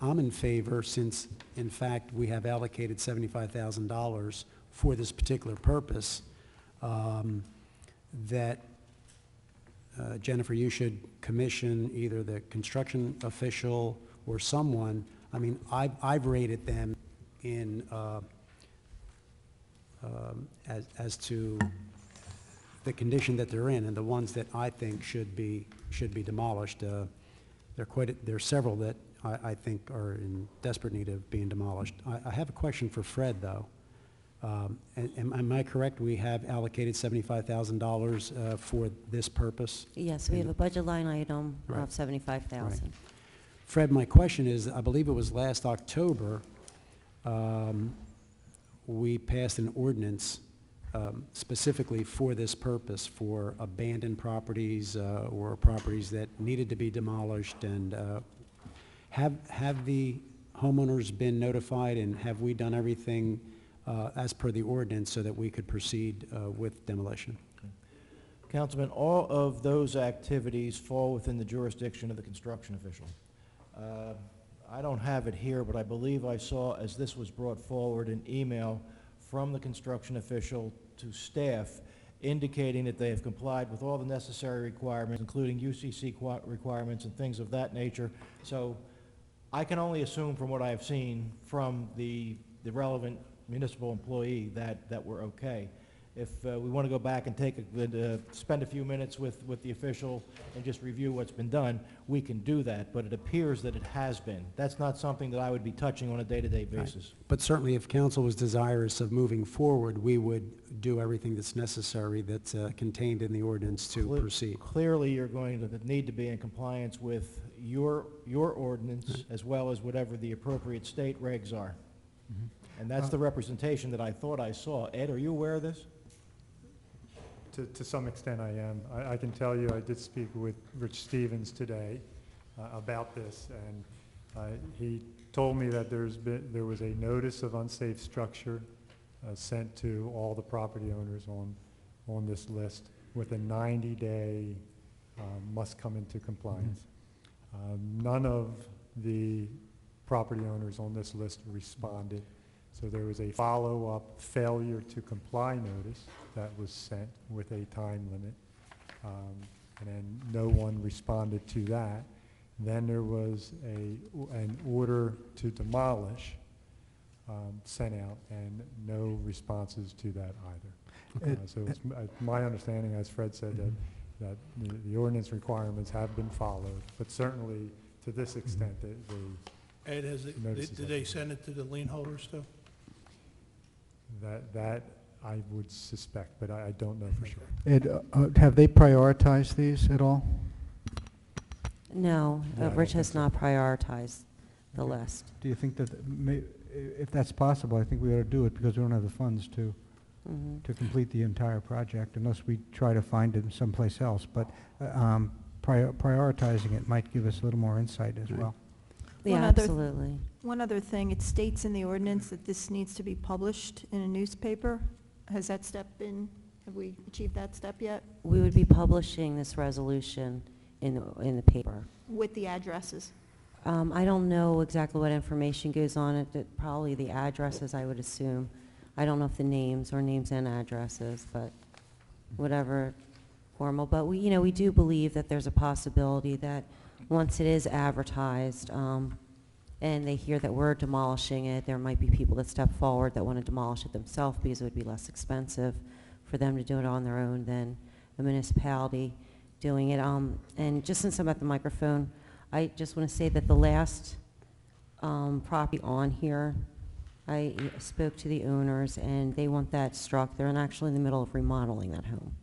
I'm in favor, since in fact we have allocated $75,000 for this particular purpose, that Jennifer, you should commission either the construction official or someone. I mean, I've rated them in as to the condition that they're in, and the ones that I think should be demolished. There are several that I think are in desperate need of being demolished. I have a question for Fred, though. Am I correct? We have allocated $75,000 for this purpose? Yes, we have a budget line item Right. of 75,000. Right. Fred, my question is, I believe it was last October, we passed an ordinance specifically for this purpose, for abandoned properties or properties that needed to be demolished. And have the homeowners been notified, and have we done everything as per the ordinance so that we could proceed with demolition? Councilman, all of those activities fall within the jurisdiction of the construction official. I don't have it here, but I believe I saw, as this was brought forward, an email from the construction official to staff indicating that they have complied with all the necessary requirements, including UCC requirements and things of that nature. So I can only assume from what I have seen from the relevant municipal employee that we're okay. If we want to go back and spend a few minutes with the official and just review what's been done, we can do that, but it appears that it has been. That's not something that I would be touching on a day-to-day basis. But certainly, if council was desirous of moving forward, we would do everything that's necessary that's contained in the ordinance to proceed. Clearly, you're going to need to be in compliance with your ordinance as well as whatever the appropriate state regs are. And that's the representation that I thought I saw. Ed, are you aware of this? To some extent I am. I can tell you I did speak with Rich Stevens today about this, and he told me that there was a notice of unsafe structure sent to all the property owners on this list with a 90-day must come into compliance. None of the property owners on this list responded. So there was a follow-up failure to comply notice that was sent with a time limit, and then no one responded to that. Then there was an order to demolish sent out, and no responses to that either. So it's my understanding, as Fred said, that the ordinance requirements have been followed, but certainly to this extent, Ed, did they send it to the lien holders too? That I would suspect, but I don't know for sure. Ed, have they prioritized these at all? No, No, I don't Rich think has so. not prioritized the Okay. list. Do you think that, if that's possible, I think we ought to do it because we don't have the funds to complete the entire project unless we try to find it someplace else. But prioritizing it might give us a little more insight as well. Yeah, One other- absolutely. One other thing, it states in the ordinance that this needs to be published in a newspaper. Has that step been, have we achieved that step yet? We would be publishing this resolution in the paper. With the addresses? I don't know exactly what information goes on it, probably the addresses, I would assume. I don't know if the names or names and addresses, but whatever formal. But we do believe that there's a possibility that once it is advertised, and they hear that we're demolishing it, there might be people that step forward that want to demolish it themselves because it would be less expensive for them to do it on their own than a municipality doing it. And just since I'm at the microphone, I just want to say that the last property on here, I spoke to the owners, and they want that struck. They're actually in the middle of remodeling that home.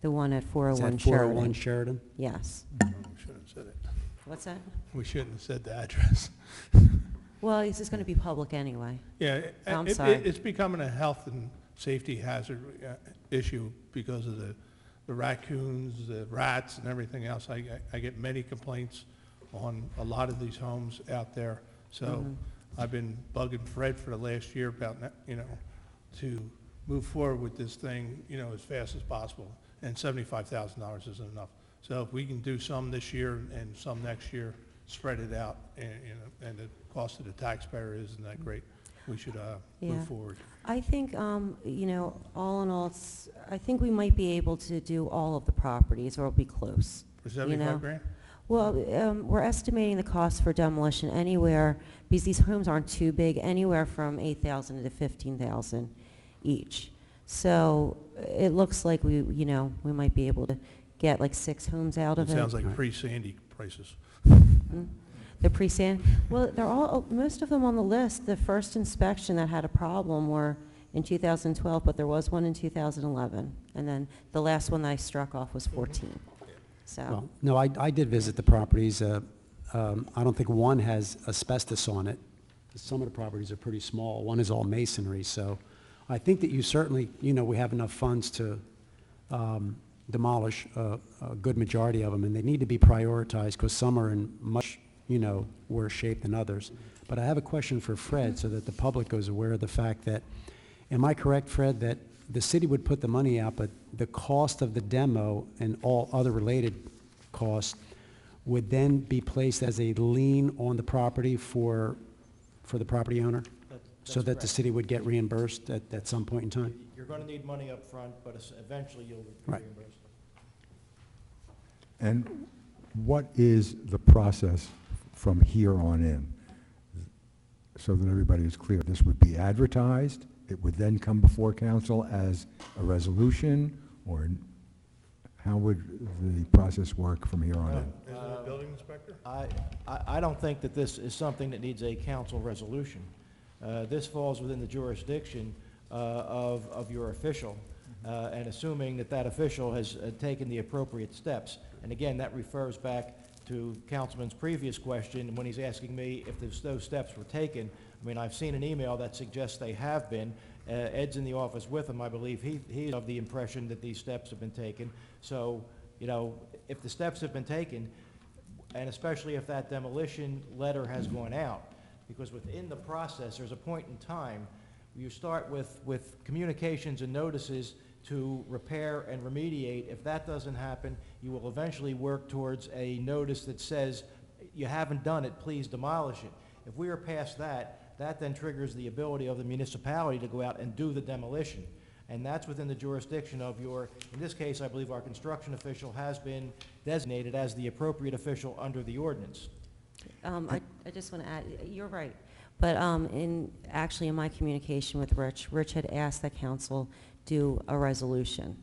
The one at 401 Is that 401 Sheridan. Sheridan? Yes. We shouldn't have said it. What's that? We shouldn't have said the address. Well, it's just going to be public anyway. Yeah, I'm sorry. it's becoming a health and safety hazard issue because of the raccoons, the rats, and everything else. I get many complaints on a lot of these homes out there. So I've been bugging Fred for the last year about, to move forward with this thing, as fast as possible. And $75,000 isn't enough. So if we can do some this year and some next year, spread it out, and the cost of the taxpayer isn't that great, we should Yeah. move forward. I think, you know, all in all, I think we might be able to do all of the properties, or it'll be close. For you 75 know? grand? Well, we're estimating the cost for demolition anywhere, because these homes aren't too big, anywhere from $8,000 to $15,000 each. So it looks like we might be able to get like 6 homes out of It it. sounds like pre-Sandy prices. The pre-sand, well, they're all, most of them on the list, the first inspection that had a problem were in 2012, but there was one in 2011. And then the last one that I struck off was 14. So, Well, no, I did visit the properties. I don't think one has asbestos on it. Some of the properties are pretty small. One is all masonry, so I think that you certainly, we have enough funds to demolish a good majority of them, and they need to be prioritized because some are in much, worse shape than others. But I have a question for Fred so that the public goes aware of the fact that, am I correct, Fred, that the city would put the money out, but the cost of the demo and all other related costs would then be placed as a lien on the property for the property owner? So that the city would get reimbursed at some point in time? You're going to need money up front, but eventually you'll be Right. reimbursed. And what is the process from here on in? So that everybody is clear, this would be advertised, it would then come before council as a resolution, or how would the process work from here on in? Is it a building inspector? I don't think that this is something that needs a council resolution. This falls within the jurisdiction of your official, and assuming that that official has taken the appropriate steps. And again, that refers back to Councilman's previous question when he's asking me if those steps were taken. I mean, I've seen an email that suggests they have been. Ed's in the office with him. I believe he's of the impression that these steps have been taken. So, if the steps have been taken, and especially if that demolition letter has gone out, because within the process, there's a point in time where you start with communications and notices to repair and remediate. If that doesn't happen, you will eventually work towards a notice that says, you haven't done it, please demolish it. If we are past that, that then triggers the ability of the municipality to go out and do the demolition. And that's within the jurisdiction of in this case, I believe our construction official has been designated as the appropriate official under the ordinance. I just want to add, you're right. But actually in my communication with Rich had asked that council do a resolution,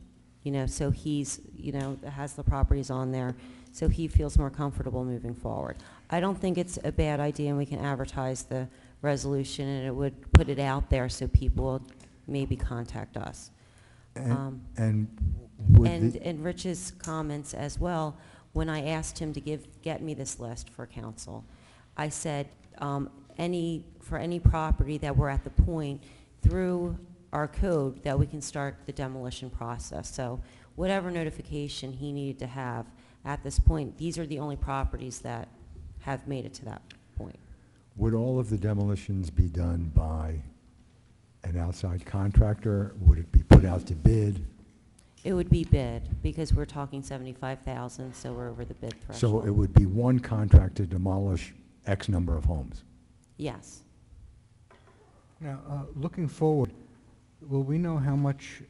so he's, has the properties on there, so he feels more comfortable moving forward. I don't think it's a bad idea, and we can advertise the resolution, and it would put it out there so people maybe contact us. And And Rich's comments as well, when I asked him to get me this list for council, I said, for any property that we're at the point through our code that we can start the demolition process. So whatever notification he needed to have at this point, these are the only properties that have made it to that point. would all of the demolitions be done by an outside contractor? Would it be put out to bid? It would be bid, because we're talking 75,000, so we're over the bid threshold. So it would be one contract to demolish X number of homes? Yes. Now, looking forward, will we know how much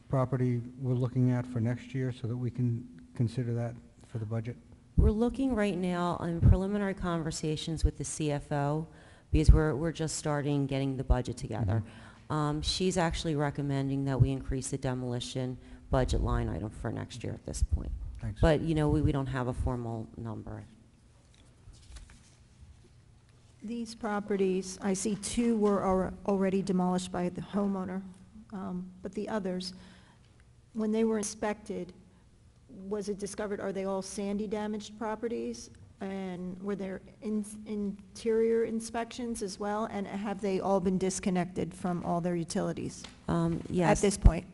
property we're looking at for next year so that we can consider that for the budget? We're looking right now on preliminary conversations with the CFO, because we're just starting getting the budget together. She's actually recommending that we increase the demolition budget line item for next year at this point. Thanks. But, we don't have a formal number. These properties, I see 2 were already demolished by the homeowner, but the others, when they were inspected, was it discovered, are they all sandy damaged properties? And were there interior inspections as well? And have they all been disconnected from all their utilities Yes. at this point?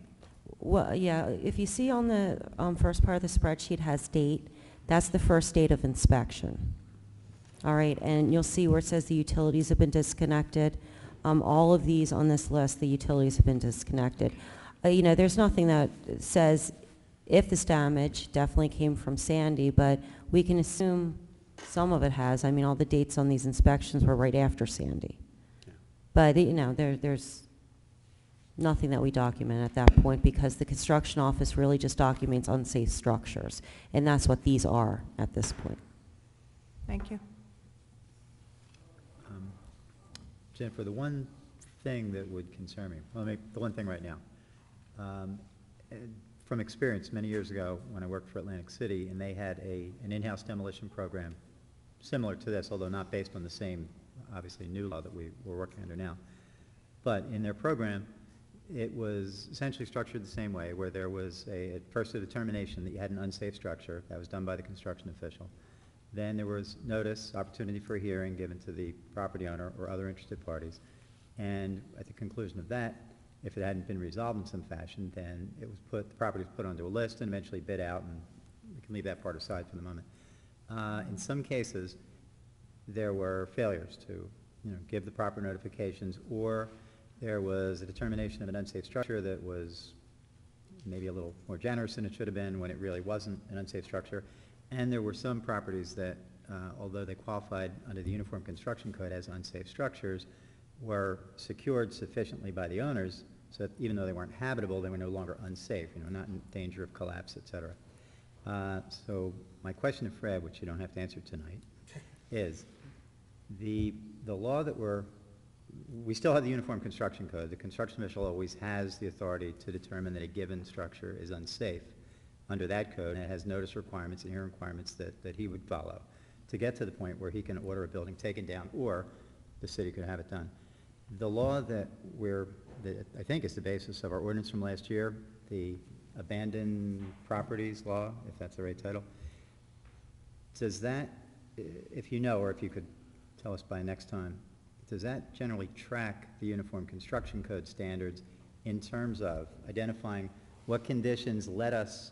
Well, yeah, if you see on the first part of the spreadsheet has date, that's the first date of inspection. All right, and you'll see where it says the utilities have been disconnected. All of these on this list, the utilities have been disconnected. There's nothing that says if this damage definitely came from Sandy, but we can assume some of it has. I mean, all the dates on these inspections were right after Sandy. But, you know, there's nothing that we document at that point because the construction office really just documents unsafe structures. And that's what these are at this point. Thank you. Jennifer, the one thing that would concern me, well, the one thing right now, and from experience many years ago when I worked for Atlantic City, and they had an in-house demolition program similar to this, although not based on the same, obviously, new law that we're working under now. But in their program, it was essentially structured the same way, where there was first a determination that you had an unsafe structure. That was done by the construction official. Then there was notice, opportunity for a hearing given to the property owner or other interested parties. And at the conclusion of that, if it hadn't been resolved in some fashion, then the property was put onto a list and eventually bid out, and we can leave that part aside for the moment. In some cases, there were failures to, give the proper notifications, or there was a determination of an unsafe structure that was maybe a little more generous than it should have been when it really wasn't an unsafe structure. And there were some properties that, although they qualified under the Uniform Construction Code as unsafe structures, were secured sufficiently by the owners so that even though they weren't habitable, they were no longer unsafe, not in danger of collapse, et cetera. So my question to Fred, which you don't have to answer tonight, is the law that we still have the Uniform Construction Code. The construction official always has the authority to determine that a given structure is unsafe under that code, and it has notice requirements and hearing requirements that he would follow to get to the point where he can order a building taken down, or the city could have it done. The law that I think is the basis of our ordinance from last year, the Abandoned Properties Law, if that's the right title, does that, if you know, or if you could tell us by next time, does that generally track the Uniform Construction Code standards in terms of identifying what conditions let us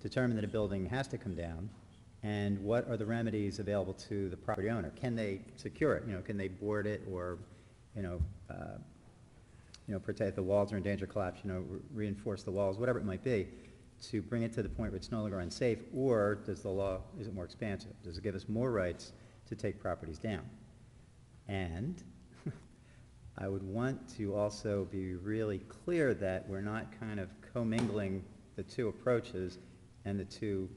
determine that a building has to come down, and what are the remedies available to the property owner? Can they secure it? Can they board it, or protect the walls are in danger of collapse? Reinforce the walls, whatever it might be, to bring it to the point where it's no longer unsafe. Or does the law, is it more expansive? Does it give us more rights to take properties down? And I would want to also be really clear that we're not kind of commingling the two approaches and the two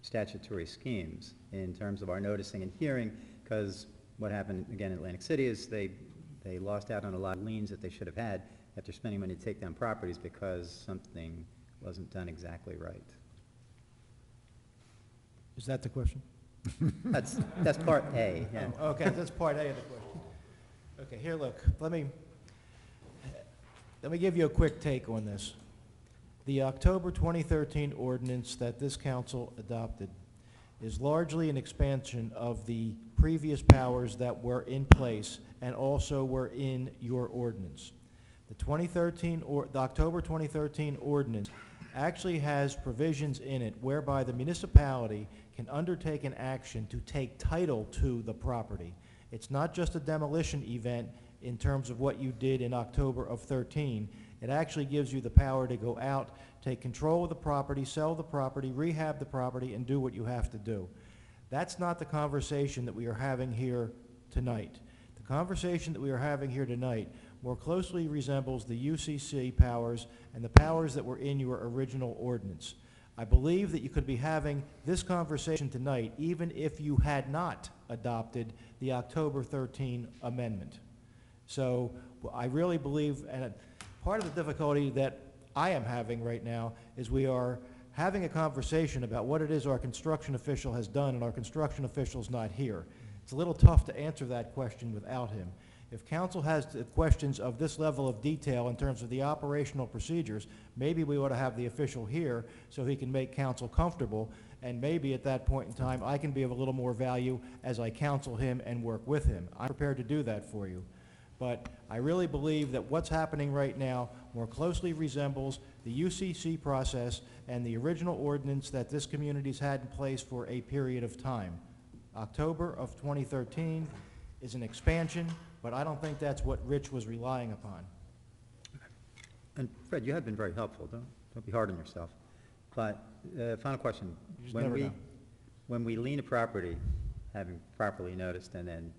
statutory schemes in terms of our noticing and hearing, because what happened, again, in Atlantic City is they lost out on a lot of liens that they should have had after spending money to take down properties because something wasn't done exactly right. Is that the question? That's part A, yeah. Okay, that's part A of the question. Okay, here, look, let me give you a quick take on this. The October 2013 ordinance that this council adopted is largely an expansion of the previous powers that were in place and also were in your ordinance. The October 2013 ordinance actually has provisions in it whereby the municipality can undertake an action to take title to the property. It's not just a demolition event in terms of what you did in October of 13. It actually gives you the power to go out, take control of the property, sell the property, rehab the property, and do what you have to do. That's not the conversation that we are having here tonight. The conversation that we are having here tonight more closely resembles the UCC powers and the powers that were in your original ordinance. I believe that you could be having this conversation tonight even if you had not adopted the October 13 amendment. So I really believe, and part of the difficulty that I am having right now is we are having a conversation about what it is our construction official has done, and our construction official's not here. It's a little tough to answer that question without him. If council has questions of this level of detail in terms of the operational procedures, maybe we ought to have the official here so he can make council comfortable, and maybe at that point in time I can be of a little more value as I counsel him and work with him. I'm prepared to do that for you. But I really believe that what's happening right now more closely resembles the UCC process and the original ordinance that this community's had in place for a period of time. October of 2013 is an expansion, but I don't think that's what Rich was relying upon. And Fred, you have been very helpful. Don't be hard on yourself. But, final question. You just When never we, know. when we lien a property, having properly noticed and then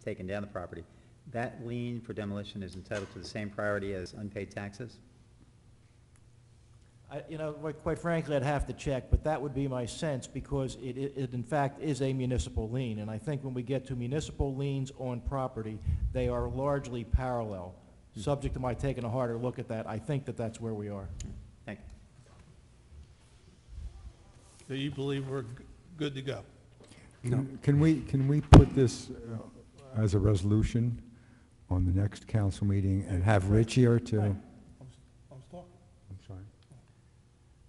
taken down the property, that lien for demolition is entitled to the same priority as unpaid taxes? Quite frankly, I'd have to check, but that would be my sense, because it in fact is a municipal lien. And I think when we get to municipal liens on property, they are largely parallel. Subject to my taking a harder look at that, I think that that's where we are. Thank you. So you believe we're good to go? No. Can we put this as a resolution on the next council meeting and have Rich here to? I'm talking. I'm sorry.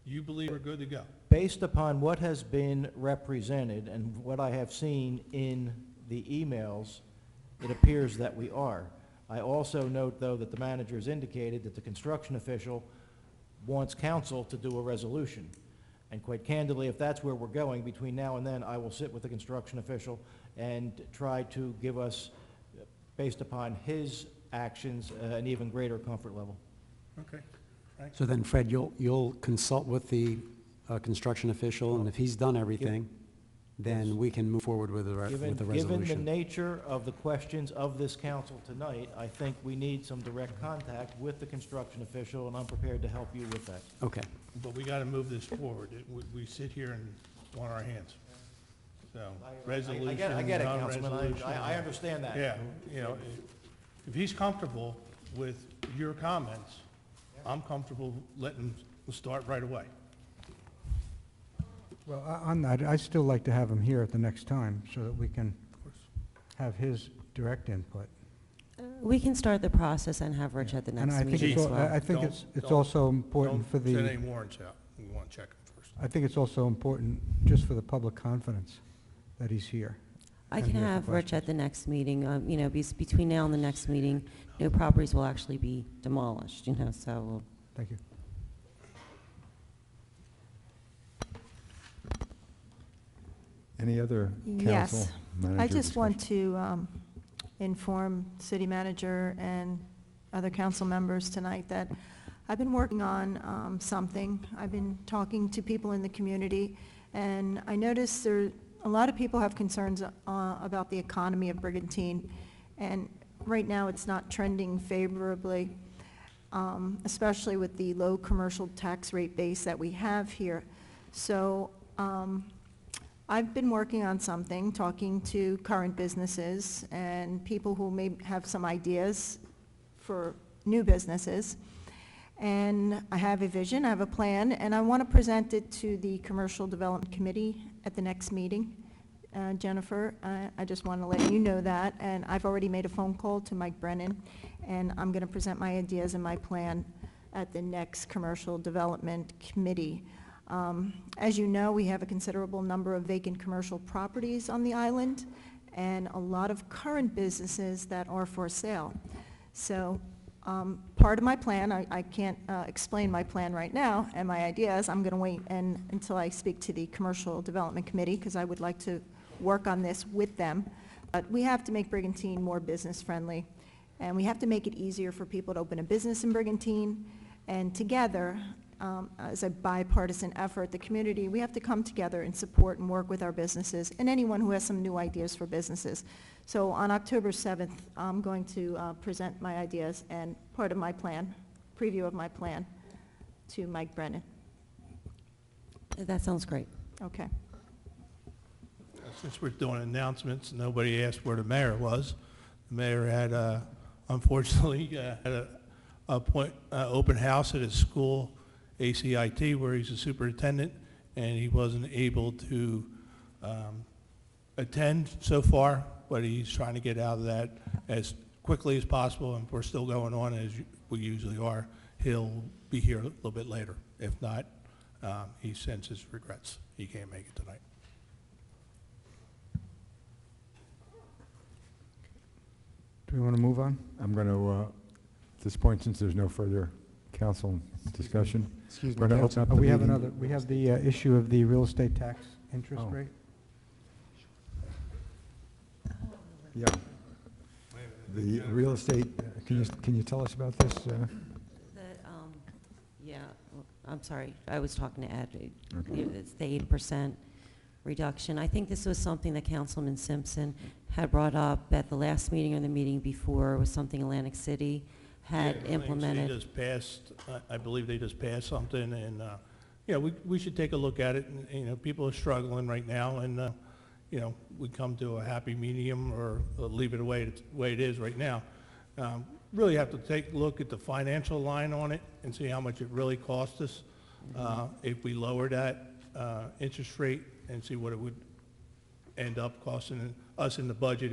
You believe we're good to go? Based upon what has been represented and what I have seen in the emails, it appears that we are. I also note, though, that the manager has indicated that the construction official wants council to do a resolution. And quite candidly, if that's where we're going, between now and then, I will sit with the construction official and try to give us, based upon his actions, an even greater comfort level. Okay. So then, Fred, you'll consult with the construction official, and if he's done everything, then we can move forward with the Given the resolution. nature of the questions of this council tonight, I think we need some direct contact with the construction official, and I'm prepared to help you with that. Okay. But we got to move this forward. We sit here and on our hands. So, resolution, I get it, Councilman. non-resolution. I understand that. Yeah, if he's comfortable with your comments, I'm comfortable letting him start right away. Well, on that, I'd still like to have him here at the next time so that we can have his direct input. We can start the process and have Rich at the And next I think meeting it's, as well. I think Don't- it's don't- also important for Don't send the, any warrants out. We want to check them first. I think it's also important just for the public confidence that he's here. I and can here for have Rich questions. at the next meeting, between now and the next meeting, no properties will actually be demolished, so we'll. Thank you. Any other council Yes. manager I just want discussion? to inform city manager and other council members tonight that I've been working on something. I've been talking to people in the community, and I noticed a lot of people have concerns about the economy of Brigantine, and right now it's not trending favorably, especially with the low commercial tax rate base that we have here. So I've been working on something, talking to current businesses and people who may have some ideas for new businesses. And I have a vision, I have a plan, and I want to present it to the Commercial Development Committee at the next meeting. Jennifer, I just want to let you know that, and I've already made a phone call to Mike Brennan, and I'm going to present my ideas and my plan at the next Commercial Development Committee. As you know, we have a considerable number of vacant commercial properties on the island and a lot of current businesses that are for sale. So part of my plan, I can't explain my plan right now and my ideas. I'm going to wait until I speak to the Commercial Development Committee because I would like to work on this with them. But we have to make Brigantine more business friendly, and we have to make it easier for people to open a business in Brigantine. And together, as a bipartisan effort, the community, we have to come together and support and work with our businesses and anyone who has some new ideas for businesses. So on October 7th, I'm going to present my ideas and part of my plan, preview of my plan, to Mike Brennan. That sounds great. Okay. Since we're doing announcements, nobody asked where the mayor was. The mayor had, unfortunately, had a open house at his school, ACIT, where he's a superintendent, and he wasn't able to attend so far, but he's trying to get out of that as quickly as possible, and if we're still going on as we usually are, he'll be here a little bit later. If not, he sends his regrets. He can't make it tonight. Do we want to move on? I'm going to, at this point, since there's no further council discussion, Excuse we're me, going to open up the we have meeting. another, we have the issue of the real estate tax interest Oh. rate. Yeah. The real estate, can you tell us about this? That, yeah, I'm sorry, I was talking to Ed. Okay. It's the 8% reduction. I think this was something that Councilman Simpson had brought up at the last meeting or the meeting before. It was something Atlantic City had implemented. They just passed, I believe they just passed something, and, we should take a look at it. And, people are struggling right now, and, we come to a happy medium or leave it the way it is right now. Really have to take a look at the financial line on it and see how much it really cost us if we lower that interest rate, and see what it would end up costing us in the budget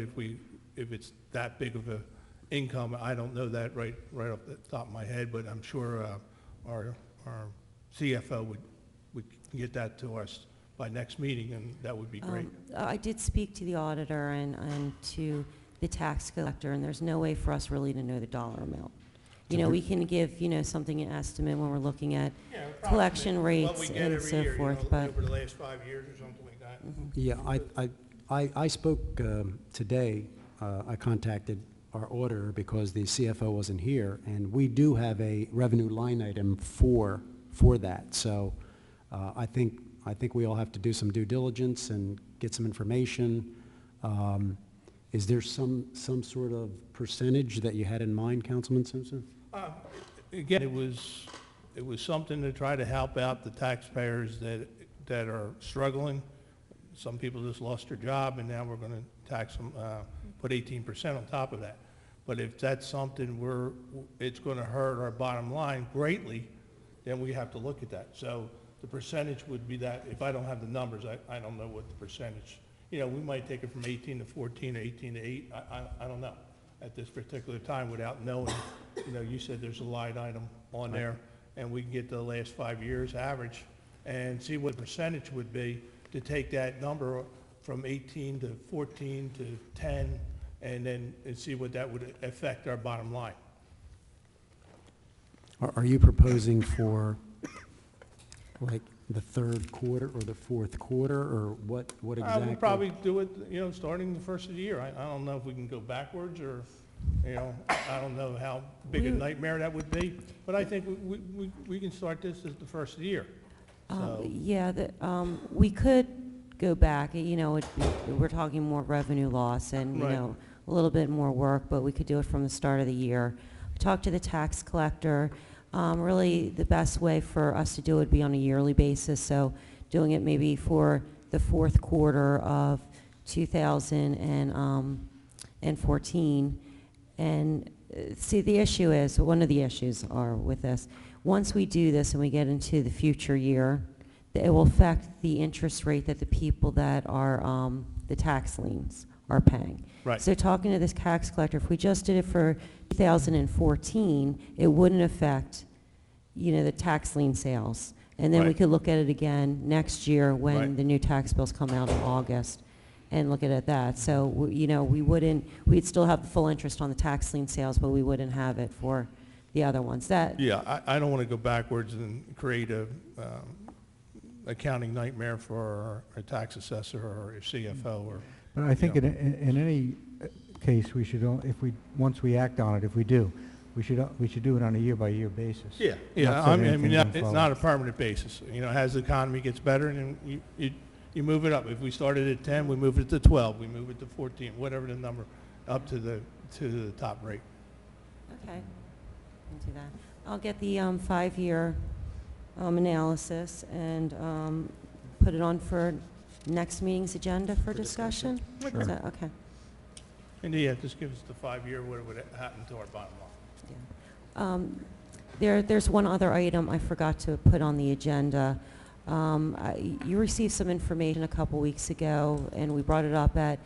if it's that big of a income. I don't know that right off the top of my head, but I'm sure our CFO would get that to us by next meeting, and that would be great. I did speak to the auditor and to the tax collector, and there's no way for us really to know the dollar amount. We can give, something, an estimate when we're looking at collection rates and so forth, but over the last 5 years or something like that. Yeah, I spoke today, I contacted our auditor because the CFO wasn't here, and we do have a revenue line item for that. So I think we all have to do some due diligence and get some information. Is there some sort of percentage that you had in mind, Councilman Simpson? Again, it was something to try to help out the taxpayers that are struggling. Some people just lost their job, and now we're going to tax them, put 18% on top of that. But if that's something it's going to hurt our bottom line greatly, then we have to look at that. So the percentage would be that. If I don't have the numbers, I don't know what the percentage. We might take it from 18 to 14 or 18 to 8. I don't know at this particular time without knowing. You said there's a line item on there, and we can get the last 5 years average and see what percentage would be to take that number from 18 to 14 to 10, and see what that would affect our bottom line. Are you proposing for, like, the third quarter or the fourth quarter, or what exactly? We'll probably do it, starting the first of the year. I don't know if we can go backwards, or, I don't know how big a nightmare that would be. But I think we can start this as the first of the year. So, yeah, we could go back. We're talking more revenue loss and, Right. a little bit more work, but we could do it from the start of the year. Talk to the tax collector. Really, the best way for us to do it would be on a yearly basis, so doing it maybe for the fourth quarter of 2014. And see, the issue is, one of the issues are with this, once we do this and we get into the future year, it will affect the interest rate that the people that are the tax liens are paying. Right. So talking to this tax collector, if we just did it for 2014, it wouldn't affect, the tax lien sales. And then we Right. could look at it again next year when Right. the new tax bills come out in August and look at that. So, we'd still have the full interest on the tax lien sales, but we wouldn't have it for the other ones. Yeah, I don't want to go backwards and create a accounting nightmare for our tax assessor or our CFO or. But I think in any case, we should, once we act on it, if we do, we should do it on a year-by-year basis. Yeah, Not set anything going it's forward. not a permanent basis. As the economy gets better, and you move it up. If we started at 10, we move it to 12, we move it to 14, whatever the number, up to the top rate. Okay, can do that. I'll get the 5-year analysis and put it on for next meeting's agenda for discussion. Sure. Is that okay? And yeah, just give us the 5-year, what would happen to our bottom line. There's one other item I forgot to put on the agenda. You received some information a couple weeks ago, and we brought it up at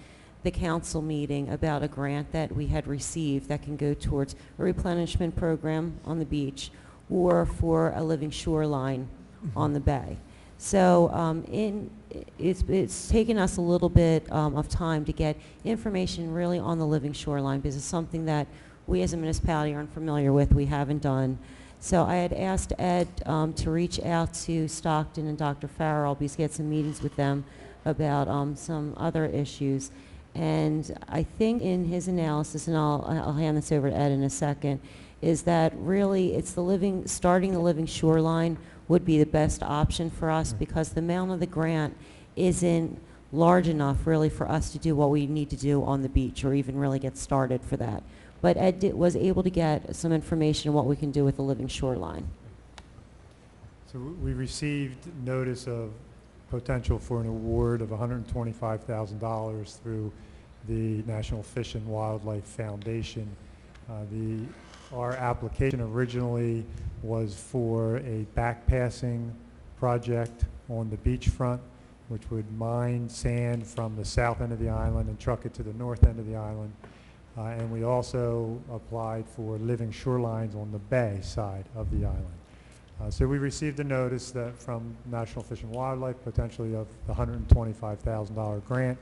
the council meeting about a grant that we had received that can go towards a replenishment program on the beach or for a living shoreline on the bay. So it's taken us a little bit of time to get information really on the living shoreline, because it's something that we as a municipality aren't familiar with, we haven't done. So I had asked Ed to reach out to Stockton and Dr. Farrell, because he had some meetings with them about some other issues. And I think in his analysis, and I'll hand this over to Ed in a second, is that really it's starting the living shoreline would be the best option for us, because the amount of the grant isn't large enough really for us to do what we need to do on the beach, or even really get started for that. But Ed was able to get some information on what we can do with the living shoreline. So we received notice of potential for an award of $125,000 through the National Fish and Wildlife Foundation. Our application originally was for a backpassing project on the beachfront, which would mine sand from the south end of the island and truck it to the north end of the island. And we also applied for living shorelines on the bay side of the island. So we received a notice that from National Fish and Wildlife, potentially of the $125,000 grant.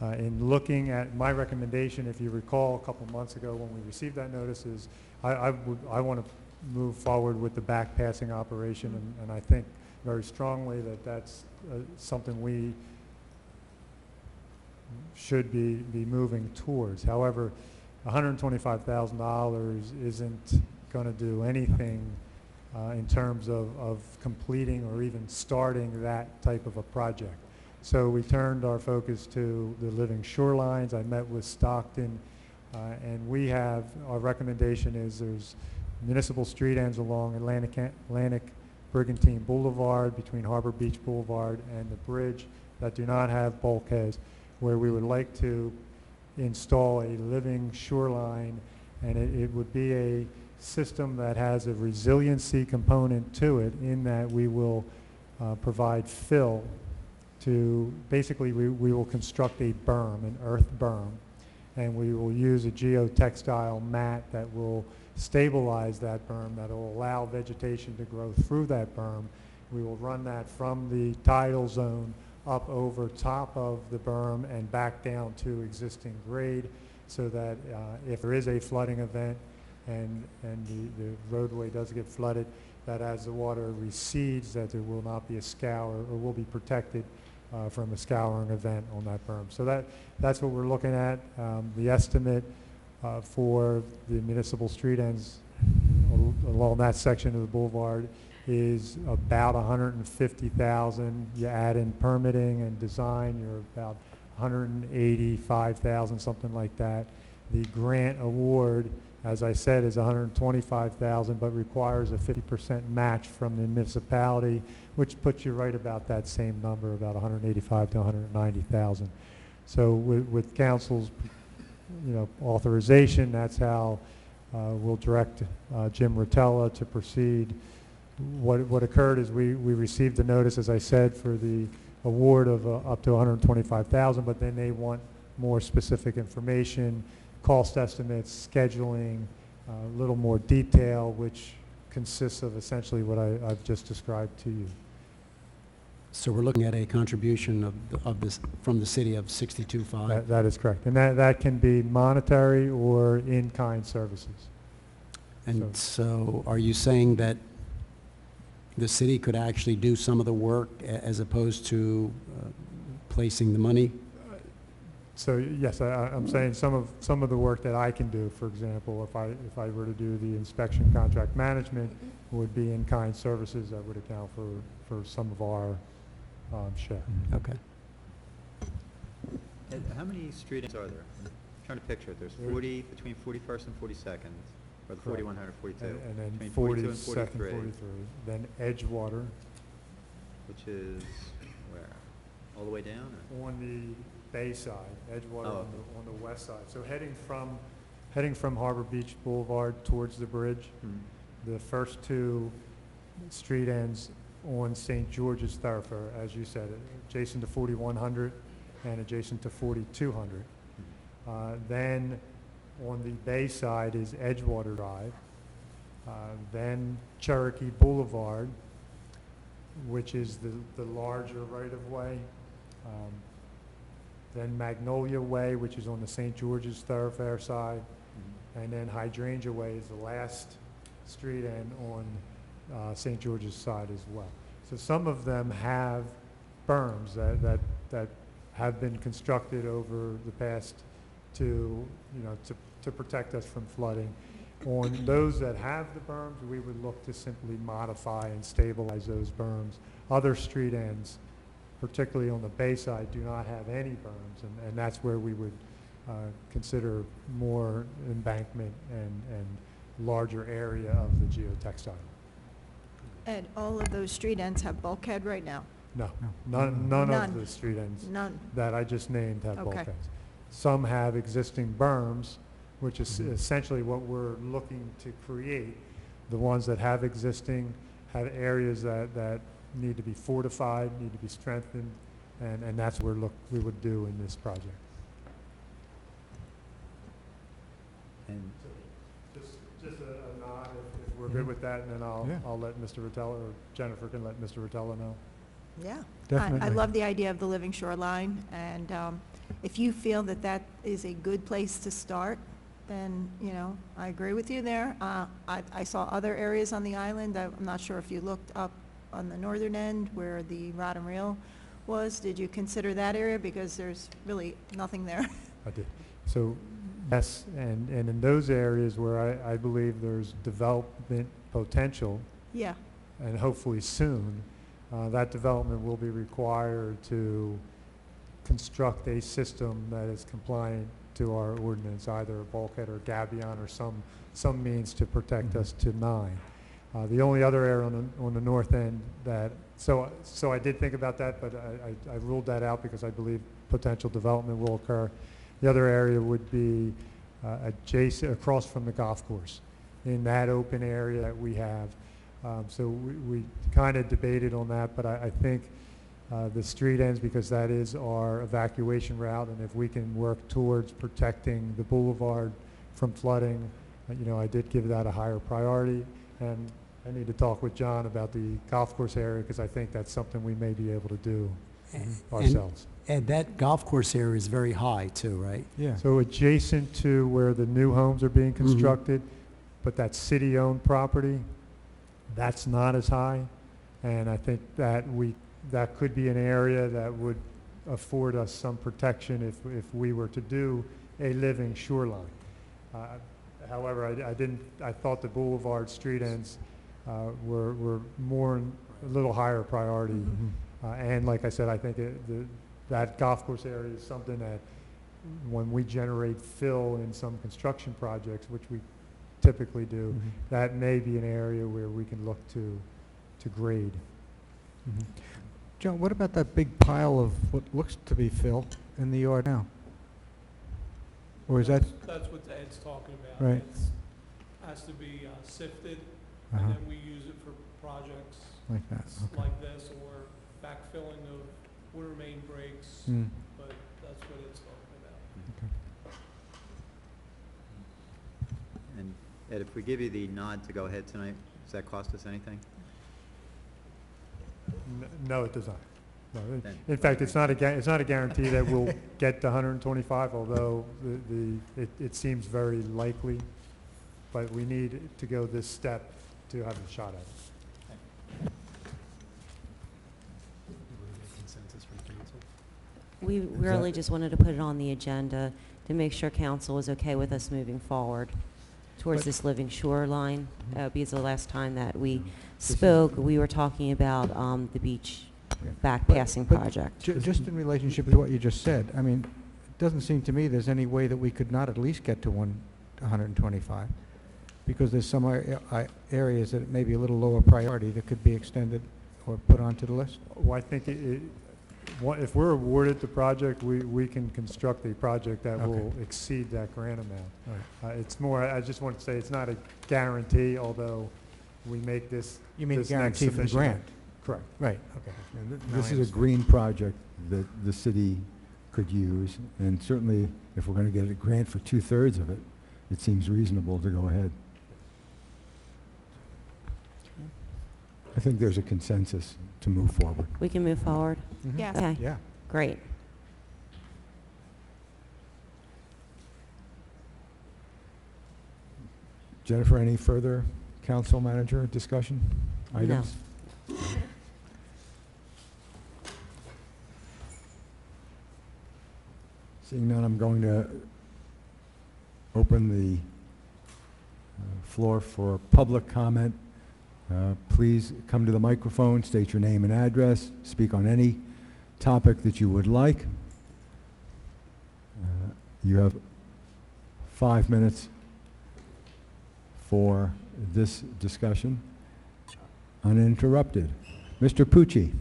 In looking at my recommendation, if you recall a couple months ago when we received that notice, is I want to move forward with the backpassing operation, and I think very strongly that that's something we should be moving towards. However, $125,000 isn't going to do anything in terms of completing or even starting that type of a project. So we turned our focus to the living shorelines. I met with Stockton, and we have, our recommendation is there's municipal street ends along Atlantic Brigantine Boulevard, between Harbor Beach Boulevard and the bridge, that do not have bulkheads, where we would like to install a living shoreline, and it would be a system that has a resiliency component to it, in that we will provide fill to, basically we will construct a berm, an earth berm, and we will use a geotextile mat that will stabilize that berm, that will allow vegetation to grow through that berm. We will run that from the tidal zone up over top of the berm and back down to existing grade, so that if there is a flooding event and the roadway does get flooded, that as the water recedes, that there will not be a scour, or will be protected from a scouring event on that berm. So that's what we're looking at. The estimate for the municipal street ends along that section of the boulevard is about $150,000. You add in permitting and design, you're about $185,000, something like that. The grant award, as I said, is $125,000, but requires a 50% match from the municipality, which puts you right about that same number, about $185,000 to $190,000. So with council's, authorization, that's how we'll direct Jim Rotella to proceed. What occurred is we received a notice, as I said, for the award of up to $125,000, but then they want more specific information, cost estimates, scheduling, a little more detail, which consists of essentially what I've just described to you. So we're looking at a contribution of this from the city of $62,500. That is correct, and that can be monetary or in-kind services. And so are you saying that the city could actually do some of the work as opposed to placing the money? So yes, I'm saying some of the work that I can do, for example, if I were to do the inspection contract management, would be in-kind services that would account for some of our share. Okay. How many street ends are there? I'm trying to picture it. There's 40, between 41st and 42nd, or the 4100, 42. And then between 42 and 43. 43. Then Edgewater. Which is where? All the way down? Or? On the bay side, Edgewater Oh, on the west side. So heading from Harbor Beach Boulevard towards the bridge, the first two street ends on St. George's Thoroughfare, as you said, adjacent to 4100 and adjacent to 4200. Then on the bay side is Edgewater Drive, then Cherokee Boulevard, which is the larger right-of-way, then Magnolia Way, which is on the St. George's Thoroughfare side, and then Hydrangea Way is the last street end on St. George's side as well. So some of them have berms that have been constructed over the past to protect us from flooding. On those that have the berms, we would look to simply modify and stabilize those berms. Other street ends, particularly on the bay side, do not have any berms, and that's where we would consider more embankment and larger area of the geotextile. And all of those street ends have bulkhead right now? No, No. none None. of the street ends None. that I just named have Okay. bulkheads. Some have existing berms, which is essentially what we're looking to create. The ones that have existing have areas that need to be fortified, need to be strengthened, and that's what we would do in this project. And Just a nod if we're good with that, and then Yeah. I'll let Mr. Rotella, or Jennifer can let Mr. Rotella know. Yeah. Definitely. I love the idea of the living shoreline, and if you feel that that is a good place to start, then, you know, I agree with you there. I saw other areas on the island. I'm not sure if you looked up on the northern end where the rod and reel was. Did you consider that area? Because there's really nothing there. I did. So, yes, and in those areas where I believe there's development potential, Yeah. and hopefully soon, that development will be required to construct a system that is compliant to our ordinance, either a bulkhead or gabion or some means to protect us to 9. The only other area on the north end that, so I did think about that, but I ruled that out because I believe potential development will occur. The other area would be adjacent, across from the golf course, in that open area that we have. So we kind of debated on that, but I think the street ends, because that is our evacuation route, and if we can work towards protecting the boulevard from flooding, you know, I did give that a higher priority, and I need to talk with John about the golf course area, because I think that's something we may be able to do ourselves. And that golf course area is very high too, right? Yeah. So adjacent to where the new homes are being constructed, but that city-owned property, that's not as high, and I think that that could be an area that would afford us some protection if we were to do a living shoreline. However, I thought the boulevard street ends were more, a little higher priority. And like I said, I think that golf course area is something that when we generate fill in some construction projects, which we typically do, that may be an area where we can look to grade. John, what about that big pile of what looks to be fill in the yard now? Or is that, That's what Ed's talking about. Right. It's has to be sifted, and then we use it for projects like that? Okay. like this, or backfilling of winter main breaks, Mm. but that's what it's talking about. And Ed, if we give you the nod to go ahead tonight, does that cost us anything? No, it does not. No, Then- in fact, it's not a guarantee that we'll get to 125, although it seems very likely, but we need to go this step to have a shot at it. We really just wanted to put it on the agenda to make sure council was okay with us moving forward towards this living shoreline. Because the last time that we spoke, we were talking about the beach back passing But project. Just in relationship to what you just said, I mean, it doesn't seem to me there's any way that we could not at least get to 125, because there's some areas that may be a little lower priority that could be extended or put onto the list. Well, I think if we're awarded the project, we can construct a project that will exceed that grant amount. It's more, I just want to say, it's not a guarantee, although we make this. You mean this guarantee next for the submission. grant? Correct. Right, okay. And Now this I is a understand. green project that the city could use, and certainly if we're going to get a grant for 2/3 of it, it seems reasonable to go ahead. I think there's a consensus to move forward. We can move forward? Yes. Okay, Yeah. great. Jennifer, any further council manager discussion items? Seeing none, I'm going to open the Floor for public comment. Please come to the microphone, state your name and address, speak on any topic that you would like. You have 5 minutes for this discussion, uninterrupted. Mr. Pucci.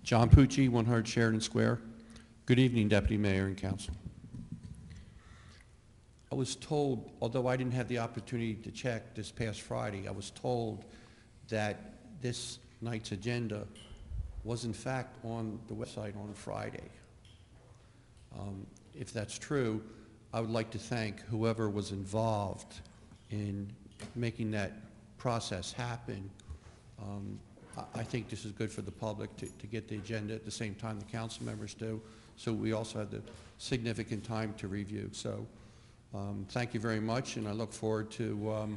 John Pucci, 100 Sheridan Square. Good evening, Deputy Mayor and Council. I was told, although I didn't have the opportunity to check this past Friday, I was told that this night's agenda was in fact on the website on Friday. If that's true, I would like to thank whoever was involved in making that process happen. I think this is good for the public to get the agenda at the same time the council members do, so we also have the significant time to review. So thank you very much, and I look forward to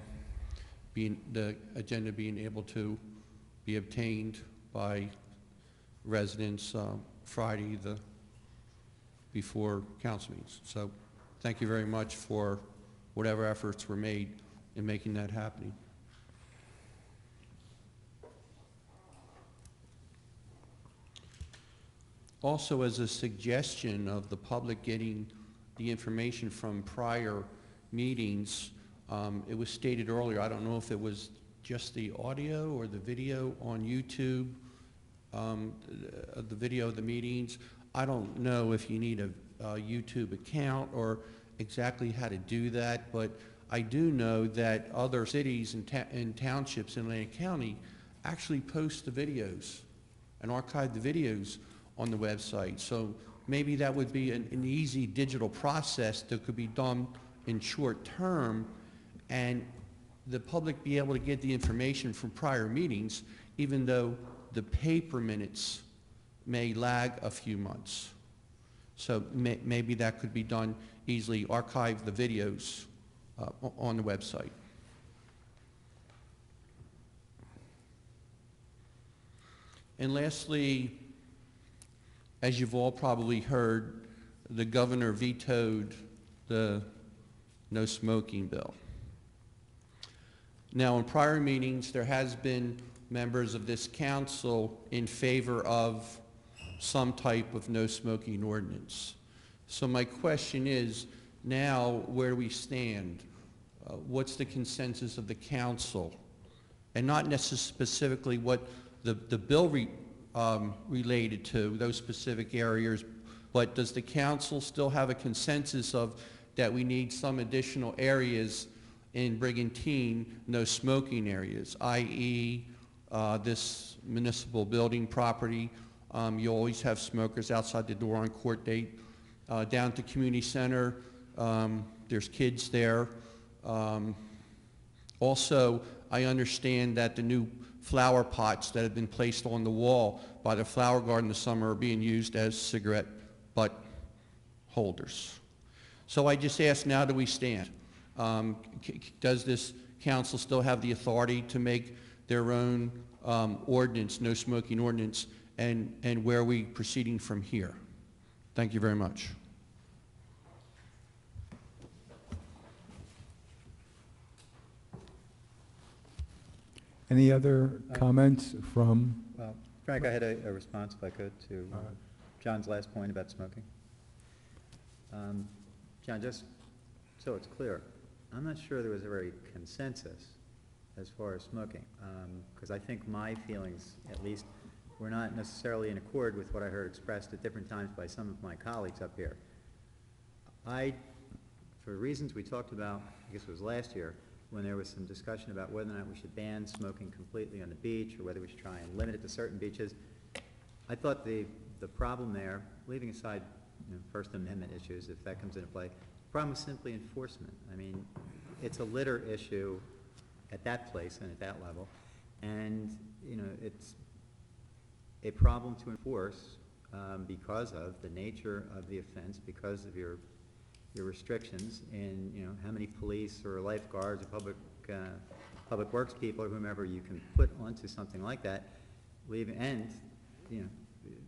the agenda being able to be obtained by residents Friday before council meetings. So thank you very much for whatever efforts were made in making that happening. Also, as a suggestion of the public getting the information from prior meetings, it was stated earlier, I don't know if it was just the audio or the video on YouTube, the video of the meetings. I don't know if you need a YouTube account or exactly how to do that, but I do know that other cities and townships in Atlantic County actually post the videos and archive the videos on the website. So maybe that would be an easy digital process that could be done in short term, and the public be able to get the information from prior meetings, even though the paper minutes may lag a few months. So maybe that could be done easily, archive the videos on the website. And lastly, as you've all probably heard, the governor vetoed the no smoking bill. Now, in prior meetings, there has been members of this council in favor of some type of no smoking ordinance. So my question is, now where do we stand? What's the consensus of the council? And not necessarily specifically what the bill related to, those specific areas, but does the council still have a consensus of that we need some additional areas in Brigantine, no smoking areas, i.e. This municipal building property, you always have smokers outside the door on court date. Down to community center, there's kids there. Also, I understand that the new flower pots that have been placed on the wall by the flower garden this summer are being used as cigarette butt holders. So I just ask, now do we stand? Does this council still have the authority to make their own ordinance, no smoking ordinance, and where are we proceeding from here? Thank you very much. Any other comments from? Well, Frank, I had a response, if I could, to John's last point about smoking. John, just so it's clear, I'm not sure there was ever a consensus as far as smoking, because I think my feelings, at least, were not necessarily in accord with what I heard expressed at different times by some of my colleagues up here. For reasons we talked about, I guess it was last year, when there was some discussion about whether or not we should ban smoking completely on the beach or whether we should try and limit it to certain beaches, I thought the problem there, leaving aside First Amendment issues, if that comes into play, the problem was simply enforcement. I mean, it's a litter issue at that place and at that level, and it's a problem to enforce because of the nature of the offense, because of your restrictions in how many police or lifeguards or public works people or whomever you can put onto something like that, and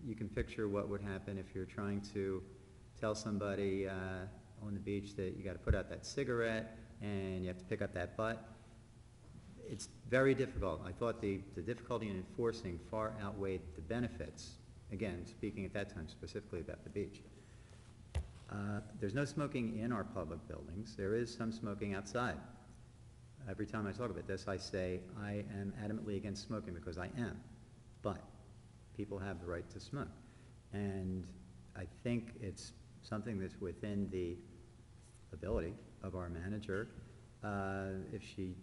you can picture what would happen if you're trying to tell somebody on the beach that you got to put out that cigarette and you have to pick up that butt. It's very difficult. I thought the difficulty in enforcing far outweighed the benefits. Again, speaking at that time specifically about the beach. There's no smoking in our public buildings. There is some smoking outside. Every time I talk about this, I say I am adamantly against smoking because I am. But people have the right to smoke. And I think it's something that's within the ability of our manager, if she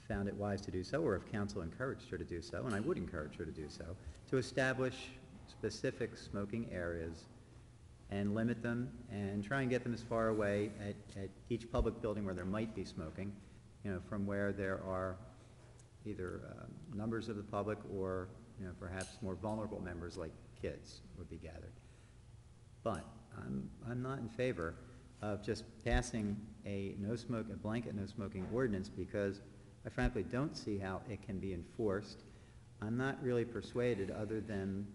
found it wise to do so, or if council encouraged her to do so, and I would encourage her to do so, to establish specific smoking areas and limit them and try and get them as far away at each public building where there might be smoking, from where there are either members of the public or perhaps more vulnerable members like kids would be gathered. But I'm not in favor of just passing a blanket no smoking ordinance, because I frankly don't see how it can be enforced. I'm not really persuaded, other than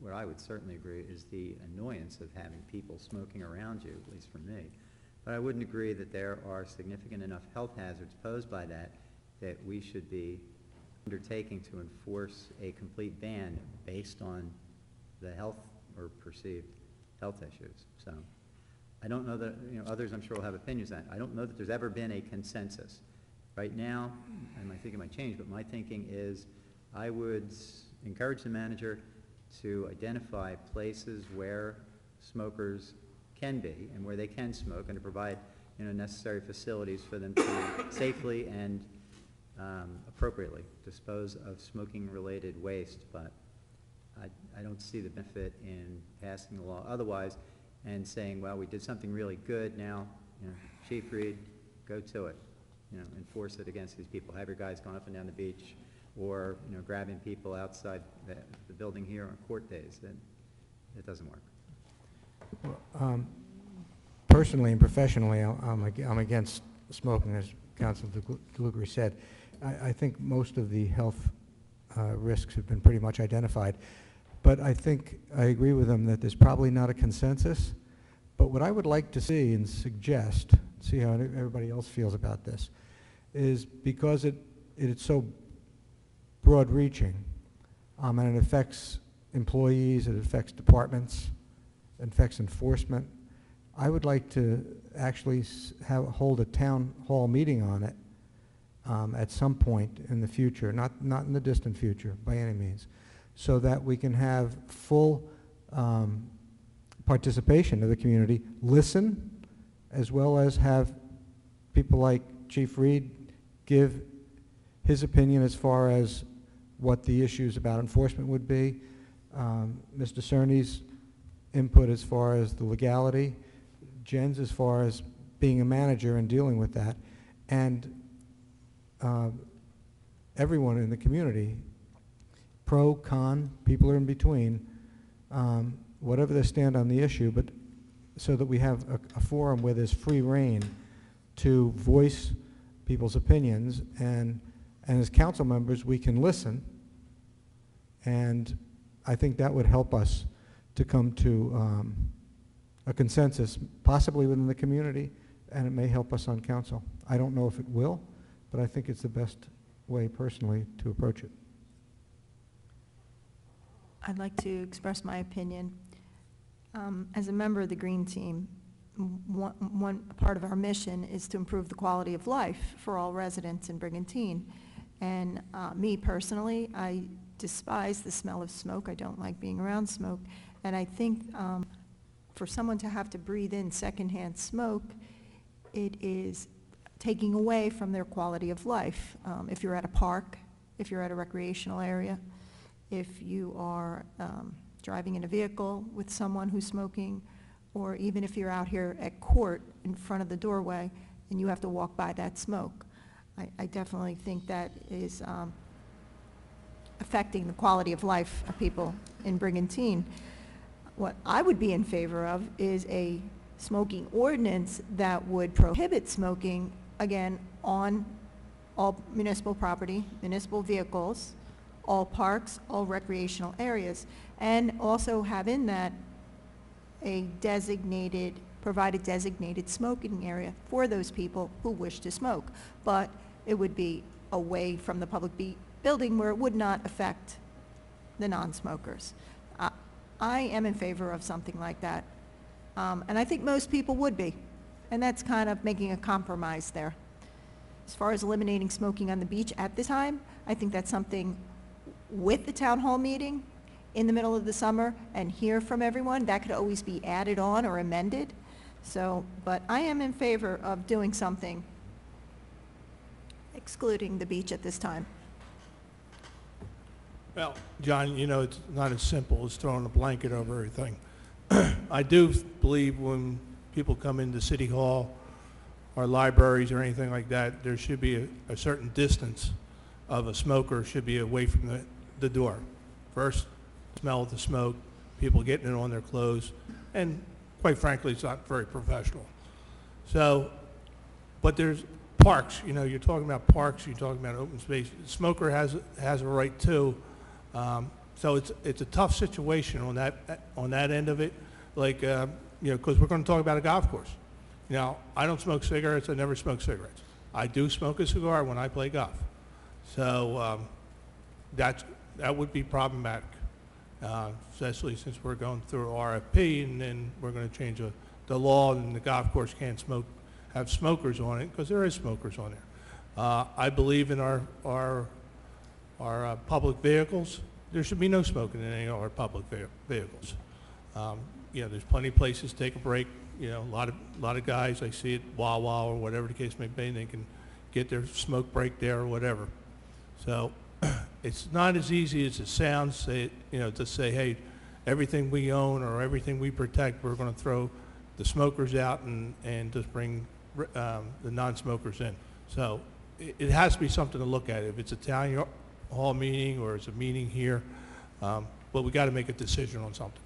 what I would certainly agree is the annoyance of having people smoking around you, at least for me. But I wouldn't agree that there are significant enough health hazards posed by that we should be undertaking to enforce a complete ban based on the health or perceived health issues. So I don't know that, others I'm sure will have opinions on it. I don't know that there's ever been a consensus. Right now, and my thinking might change, but my thinking is I would encourage the manager to identify places where smokers can be and where they can smoke, and to provide necessary facilities for them to safely and appropriately dispose of smoking-related waste. But I don't see the benefit in passing the law otherwise and saying, well, we did something really good, now, Chief Reed, go to it. Enforce it against these people. Have your guys going up and down the beach, or grabbing people outside the building here on court days. It doesn't work. Well, personally and professionally, I'm against smoking, as Councilor DeLugri said. I think most of the health risks have been pretty much identified. But I think I agree with them that there's probably not a consensus. But what I would like to see and suggest, see how everybody else feels about this, is because it's so broad-reaching, and it affects employees, it affects departments, it affects enforcement. I would like to actually hold a town hall meeting on it at some point in the future, not in the distant future by any means, so that we can have full participation of the community, listen, as well as have people like Chief Reed give his opinion as far as what the issues about enforcement would be, Mr. Cerny's input as far as the legality, Jen's as far as being a manager and dealing with that, and everyone in the community, pro, con, people are in between, whatever they stand on the issue, but so that we have a forum where there's free reign to voice people's opinions, and as council members we can listen, and I think that would help us to come to a consensus, possibly within the community, and it may help us on council. I don't know if it will, but I think it's the best way personally to approach it. I'd like to express my opinion. As a member of the Green Team, one part of our mission is to improve the quality of life for all residents in Brigantine. And me personally, I despise the smell of smoke. I don't like being around smoke. And I think for someone to have to breathe in secondhand smoke, it is taking away from their quality of life. If you're at a park, if you're at a recreational area, if you are driving in a vehicle with someone who's smoking, or even if you're out here at court in front of the doorway and you have to walk by that smoke. I definitely think that is affecting the quality of life of people in Brigantine. What I would be in favor of is a smoking ordinance that would prohibit smoking, again, on all municipal property, municipal vehicles, all parks, all recreational areas, and also have in that provide a designated smoking area for those people who wish to smoke. But it would be away from the public building where it would not affect the non-smokers. I am in favor of something like that, and I think most people would be, and that's kind of making a compromise there. As far as eliminating smoking on the beach at the time, I think that's something with the town hall meeting in the middle of the summer and hear from everyone, that could always be added on or amended. So, but I am in favor of doing something excluding the beach at this time. Well, John, you know, it's not as simple as throwing a blanket over everything. I do believe when people come into City Hall or libraries or anything like that, there should be a certain distance of a smoker should be away from the door. First, smell of the smoke, people getting it on their clothes, and quite frankly, it's not very professional. So, but there's parks, you know, you're talking about parks, you're talking about open space. The smoker has a right too. So it's a tough situation on that end of it, like, you know, because we're going to talk about a golf course. Now, I don't smoke cigarettes, I never smoke cigarettes. I do smoke a cigar when I play golf. So that would be problematic, especially since we're going through RFP and then we're going to change the law and the golf course can't have smokers on it because there is smokers on there. I believe in our public vehicles. There should be no smoking in any of our public vehicles. You know, there's plenty of places to take a break. You know, a lot of guys, I see it, Wawa or whatever the case may be, they can get their smoke break there or whatever. So it's not as easy as it sounds, you know, to say, hey, everything we own or everything we protect, we're going to throw the smokers out and just bring the non-smokers in. So it has to be something to look at. If it's a town hall meeting or it's a meeting here, but we got to make a decision on something.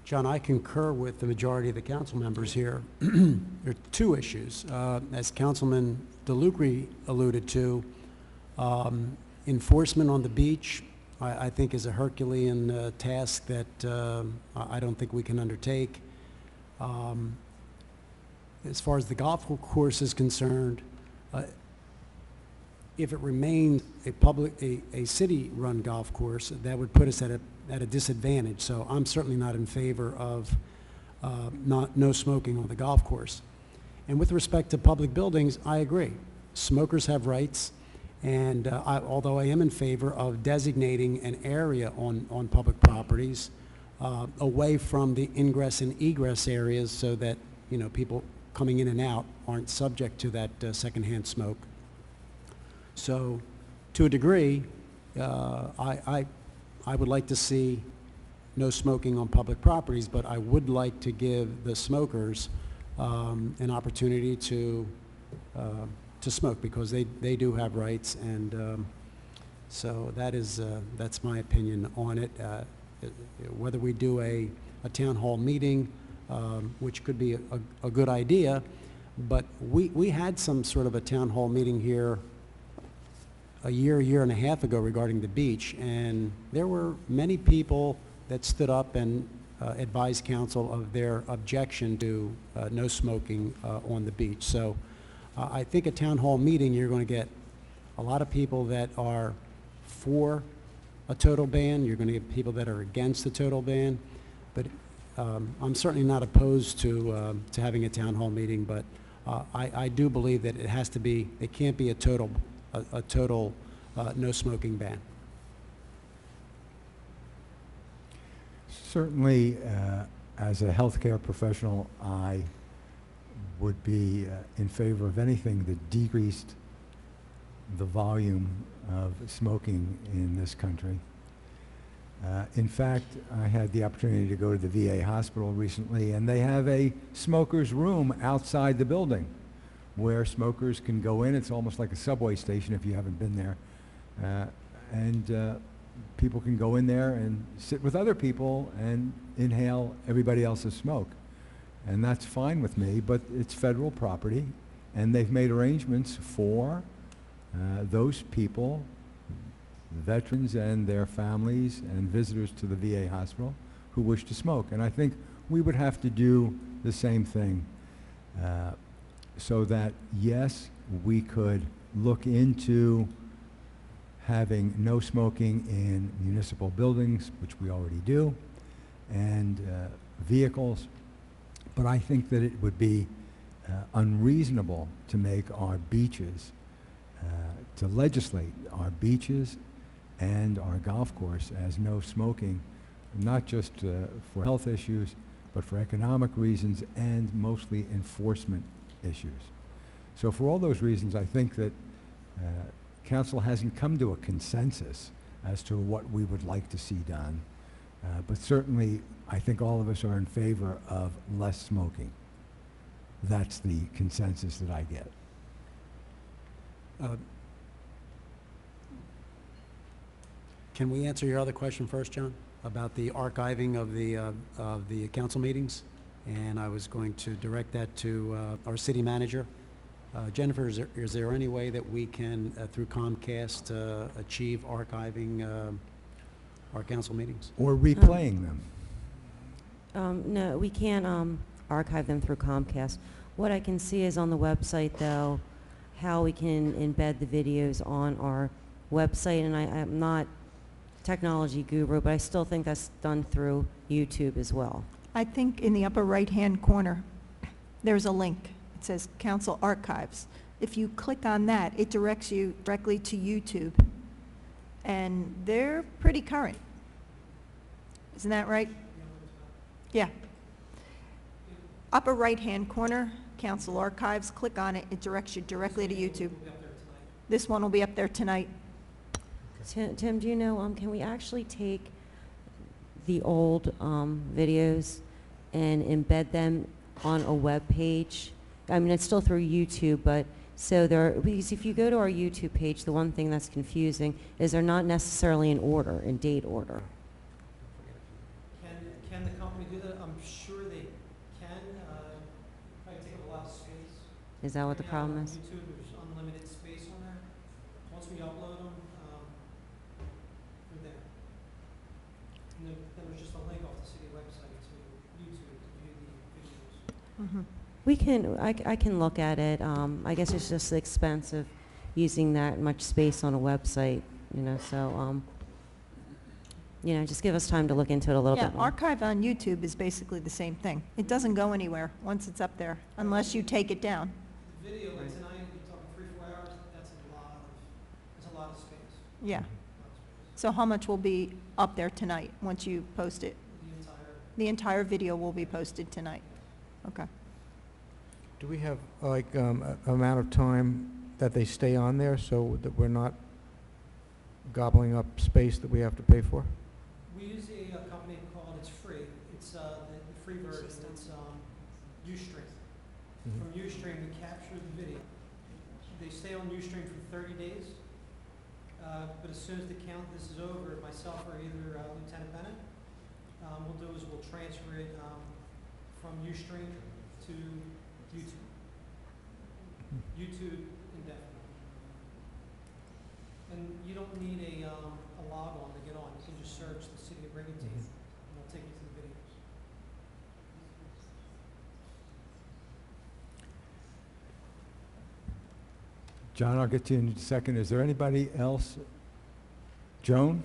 John, I concur with the majority of the council members here. There are two issues. As Councilman DeLucre alluded to, enforcement on the beach, I think is a Herculean task that I don't think we can undertake. As far as the golf course is concerned, if it remains a city-run golf course, that would put us at a disadvantage. So I'm certainly not in favor of no smoking on the golf course. And with respect to public buildings, I agree. Smokers have rights, and although I am in favor of designating an area on public properties away from the ingress and egress areas so that, you know, people coming in and out aren't subject to that secondhand smoke. So, to a degree, I would like to see no smoking on public properties, but I would like to give the smokers an opportunity to smoke because they do have rights, and so that's my opinion on it. Whether we do a town hall meeting, which could be a good idea, but we had some sort of a town hall meeting here a year and a half ago regarding the beach, and there were many people that stood up and advised council of their objection to no smoking on the beach. So I think a town hall meeting, you're going to get a lot of people that are for a total ban. You're going to get people that are against the total ban. But I'm certainly not opposed to having a town hall meeting, but I do believe that it has to be, it can't be a total no smoking ban. Certainly, as a healthcare professional, I would be in favor of anything that decreased the volume of smoking in this country. In fact, I had the opportunity to go to the VA hospital recently, and they have a smoker's room outside the building where smokers can go in. It's almost like a subway station if you haven't been there. And people can go in there and sit with other people and inhale everybody else's smoke. And that's fine with me, but it's federal property, and they've made arrangements for those people veterans and their families and visitors to the VA hospital who wish to smoke. And I think we would have to do the same thing so that, yes, we could look into having no smoking in municipal buildings, which we already do, and vehicles. But I think that it would be unreasonable to make our beaches, to legislate our beaches and our golf course as no smoking, not just for health issues, but for economic reasons and mostly enforcement issues. So for all those reasons, I think that Council hasn't come to a consensus as to what we would like to see done. But certainly, I think all of us are in favor of less smoking. That's the consensus that I get. Can we answer your other question first, John, about the archiving of the council meetings? And I was going to direct that to our city manager. Jennifer, is there any way that we can, through Comcast, achieve archiving our council meetings? Or replaying them. No, we can't archive them through Comcast. What I can see is on the website, though, how we can embed the videos on our website. And I'm not technology guru, but I still think that's done through YouTube as well. I think in the upper right-hand corner, there's a link. It says Council Archives. If you click on that, it directs you directly to YouTube. And they're pretty current. Isn't that right? Yeah. Upper right-hand corner, Council Archives, click on it, it directs you directly to YouTube. This one will be up there tonight. Tim, do you know, can we actually take the old videos and embed them on a web page? I mean, it's still through YouTube, but so because if you go to our YouTube page, the one thing that's confusing is they're not necessarily in order, in date order. Can the company do that? I'm sure they can. Probably take up a lot of space. Is that what the Right now problem on is? YouTube, there's unlimited space on there. Once we upload them, they're there. And then there's just a link off the city website to YouTube to view the videos. Mm-hmm. We can, I can look at it. I guess it's just expensive using that much space on a website, you know, so, you know, just give us time to look into it a little Yeah, bit more. archive on YouTube is basically the same thing. It doesn't go anywhere once it's up there, unless you take it down. The video, like tonight, you're talking 3-4 hours, that's a lot of space. Yeah. So how much will be up there tonight, once you post it? The entire video will be posted tonight. Okay. Do we have, like, amount of time that they stay on there so that we're not gobbling up space that we have to pay for? We use a company called, it's free. It's the free version. It's Ustream. From Ustream, we capture the video. They stay on Ustream for 30 days. But as soon as this is over, myself or either Lieutenant Bennett, we'll do is we'll transfer it from Ustream to YouTube. YouTube indefinitely. And you don't need a log on to get on. You can just search the city of Brigantine, and it'll take you to the videos. John, I'll get to you in a second. Is there anybody else? Joan?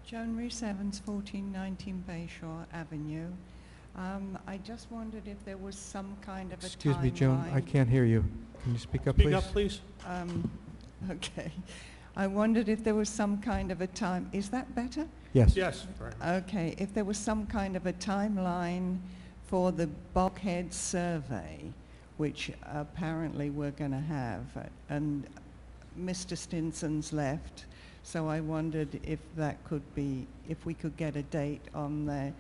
Joan Reese Evans, 1419 Bayshore Avenue. I just wondered if there was some kind of a timeline. Excuse me, Joan, I can't hear you. Can you speak up, please? Speak up, please. Okay. I wondered if there was some kind of a time. Is that better? Yes. Yes. Okay. If there was some kind of a timeline for the bulkhead survey, which apparently we're going to have, and Mr. Stinson's left. So I wondered if that could be, if we could get a date on the,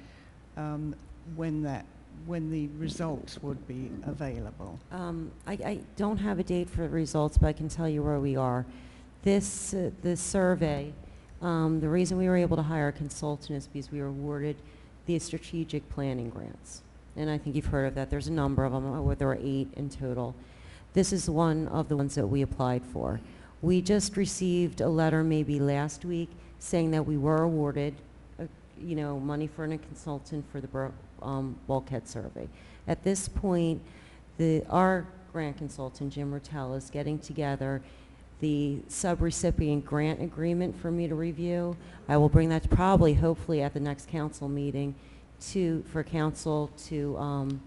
when the results would be available. I don't have a date for the results, but I can tell you where we are. This, the survey The reason we were able to hire a consultant is because we were awarded the strategic planning grants. And I think you've heard of that. There's a number of them. There were 8 in total. This is one of the ones that we applied for. We just received a letter maybe last week saying that we were awarded, money for a consultant for the bulkhead survey. At this point, our grant consultant, Jim Rotella, is getting together the subrecipient grant agreement for me to review. I will bring that hopefully at the next council meeting for council to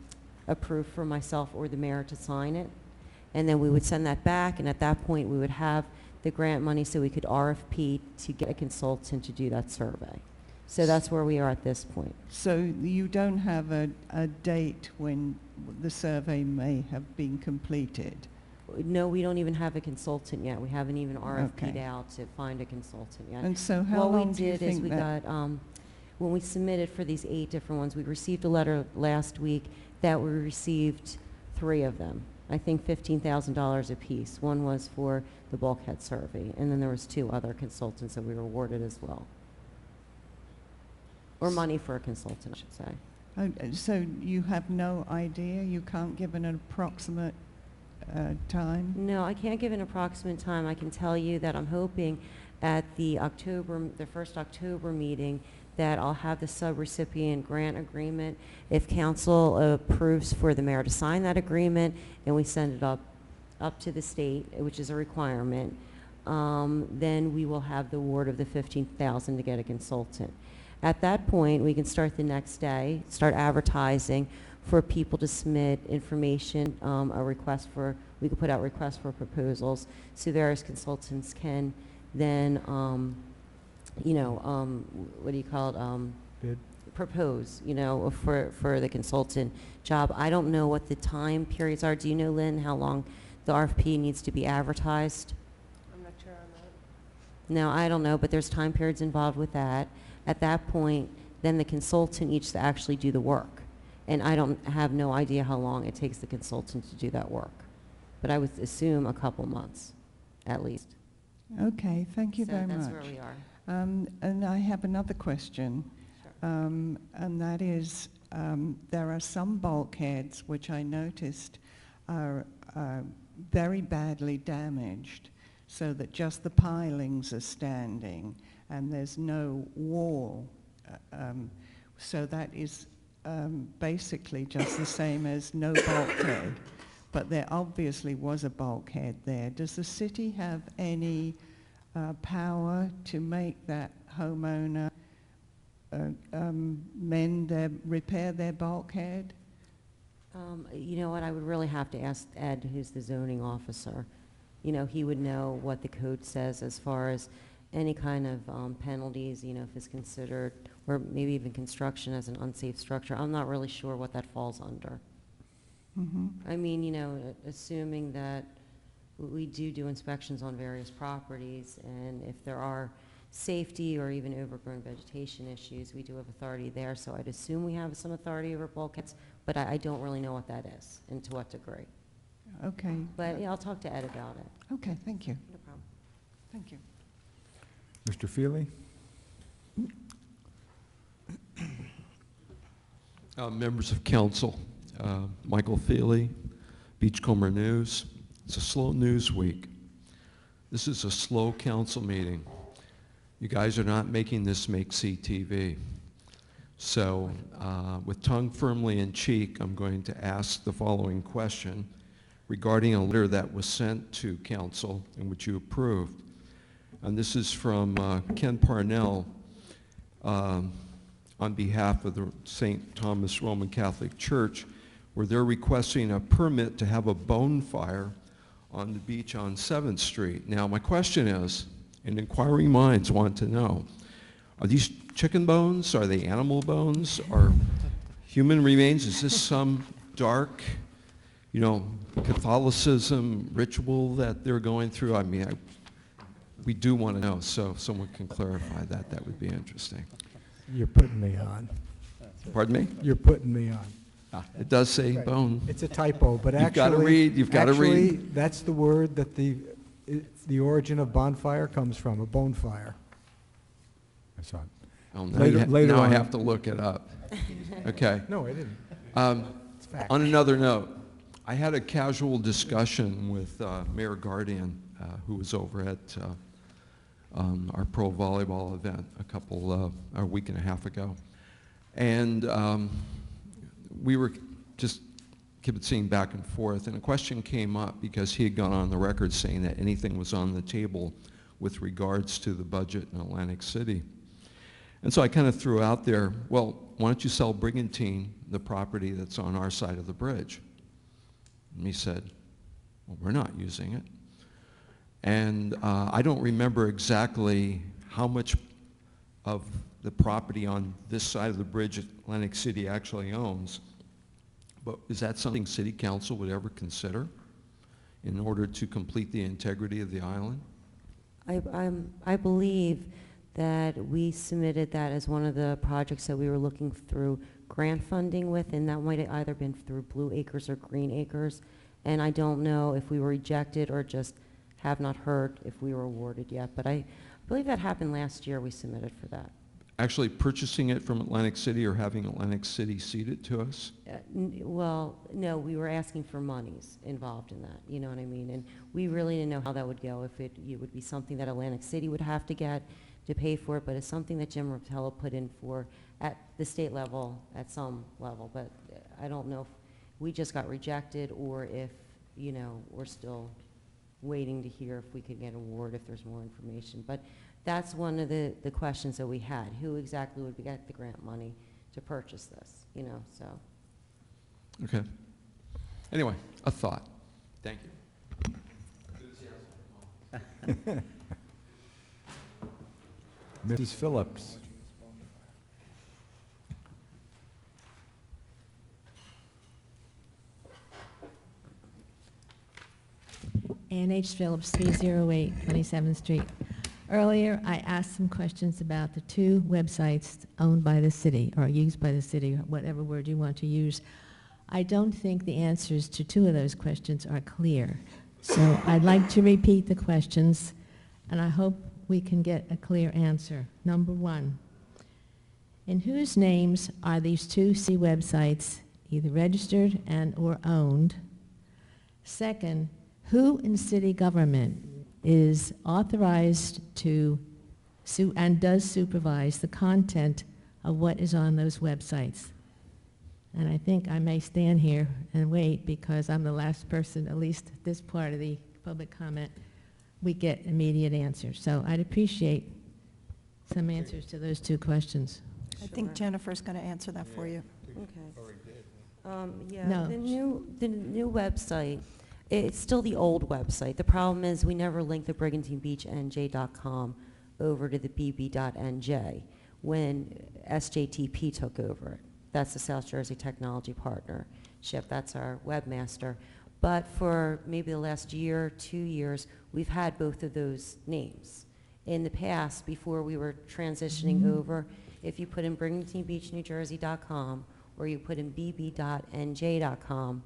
approve for myself or the mayor to sign it. And then we would send that back, and at that point we would have the grant money so we could RFP to get a consultant to do that survey. So that's where we are at this point. So you don't have a date when the survey may have been completed? No, we don't even have a consultant yet. We haven't even RFP'd Okay. out to find a consultant yet. And so how long do you What we did is think we that- got, when we submitted for these 8 different ones, we received a letter last week that we received 3 of them. I think $15,000 apiece. One was for the bulkhead survey, and then there was 2 other consultants that we were awarded as well. Or money for a consultant, I should say. So you have no idea? You can't give an approximate time? No, I can't give an approximate time. I can tell you that I'm hoping at the first October meeting that I'll have the subrecipient grant agreement. If council approves for the mayor to sign that agreement and we send it up to the state, which is a requirement, then we will have the award of the $15,000 to get a consultant. At that point, we can start the next day, start advertising for people to submit information, we could put out requests for proposals, so various consultants can then, what do you call it? Bid. Propose, for the consultant job. I don't know what the time periods are. Do you know, Lynn, how long the RFP needs to be advertised? I'm not sure on that. No, I don't know, but there's time periods involved with that. At that point, then the consultant needs to actually do the work. And I have no idea how long it takes the consultant to do that work. But I would assume a couple months, at least. Okay, thank you So very much. that's where we are. And I have another question. Sure. And that is, there are some bulkheads which I noticed are very badly damaged, so that just the pilings are standing and there's no wall. So that is basically just the same as no bulkhead. But there obviously was a bulkhead there. Does the city have any power to make that homeowner repair their bulkhead? You know what, I would really have to ask Ed, who's the zoning officer. He would know what the code says as far as any kind of penalties, if it's considered, or maybe even construction as an unsafe structure. I'm not really sure what that falls under. Mm-hmm. I mean, assuming that we do inspections on various properties, and if there are safety or even overgrown vegetation issues, we do have authority there, so I'd assume we have some authority over bulkheads, but I don't really know what that is and to what degree. Okay. But yeah, I'll talk to Ed about it. Okay, thank you. No problem. Thank you. Mr. Feely? Members of council, Michael Feely, Beachcomber News. It's a slow news week. This is a slow council meeting. You guys are not making this make CTV. So with tongue firmly in cheek, I'm going to ask the following question regarding a letter that was sent to council and which you approved. And this is from Ken Parnell on behalf of the St. Thomas Roman Catholic Church, where they're requesting a permit to have a bonfire on the beach on 7th Street. Now, my question is, and inquiring minds want to know, are these chicken bones? Are they animal bones? Are human remains? Is this some dark, Catholicism ritual that they're going through? I mean, we do want to know, so if someone can clarify that, that would be interesting. You're putting me on. Pardon me? You're putting me on. It does say Right. bone. It's a typo, but You've got to actually... read, you've got to actually, read. that's the word that the origin of bonfire comes from, a bonfire. I saw it. Oh, now, Later now I on- have to look it up. Okay. No, I didn't. It's fact. On another note, I had a casual discussion with Mayor Guardian, who was over at our pro volleyball event a week and a half ago. And we were just kibitzing back and forth, and a question came up because he had gone on the record saying that anything was on the table with regards to the budget in Atlantic City. And so I kind of threw out there, well, why don't you sell Brigantine, the property that's on our side of the bridge? And he said, well, we're not using it. And I don't remember exactly how much of the property on this side of the bridge Atlantic City actually owns, but is that something City Council would ever consider in order to complete the integrity of the island? I believe that we submitted that as one of the projects that we were looking through grant funding with, and that might have either been through Blue Acres or Green Acres. And I don't know if we were rejected or just have not heard if we were awarded yet. But I believe that happened last year. We submitted for that. Actually purchasing it from Atlantic City or having Atlantic City cede it to us? Well, no, we were asking for monies involved in that, you know what I mean? And we really didn't know how that would go, if it would be something that Atlantic City would have to get to pay for it, but it's something that Jim Rotella put in for at the state level, at some level. But I don't know if we just got rejected or if, you know, we're still waiting to hear if we could get an award, if there's more information. But that's one of the questions that we had. Who exactly would get the grant money to purchase this, you know, so. Okay. Anyway, a thought. Thank you. Mrs. Phillips. Ann H. Phillips, 308 27th Street. Earlier, I asked some questions about the two websites owned by the city, or used by the city, or whatever word you want to use. I don't think the answers to two of those questions are clear. So I'd like to repeat the questions, and I hope we can get a clear answer. Number one, in whose names are these two city websites either registered and or owned? Second, who in city government is authorized to and does supervise the content of what is on those websites? And I think I may stand here and wait because I'm the last person, at least this part of the public comment, we get immediate answers. So I'd appreciate some answers to those two questions. I think Jennifer's going to answer that for you. Okay. Yeah, No. the new website, it's still the old website. The problem is we never linked the BrigantinaBeachNJ.com over to the bb.nj when SJTP took over it. That's the South Jersey Technology Partnership. That's our webmaster. But for maybe the last year, 2 years, we've had both of those names. In the past, before we were transitioning over, if you put in BrigantinaBeachNewJersey.com or you put in bb.nj.com,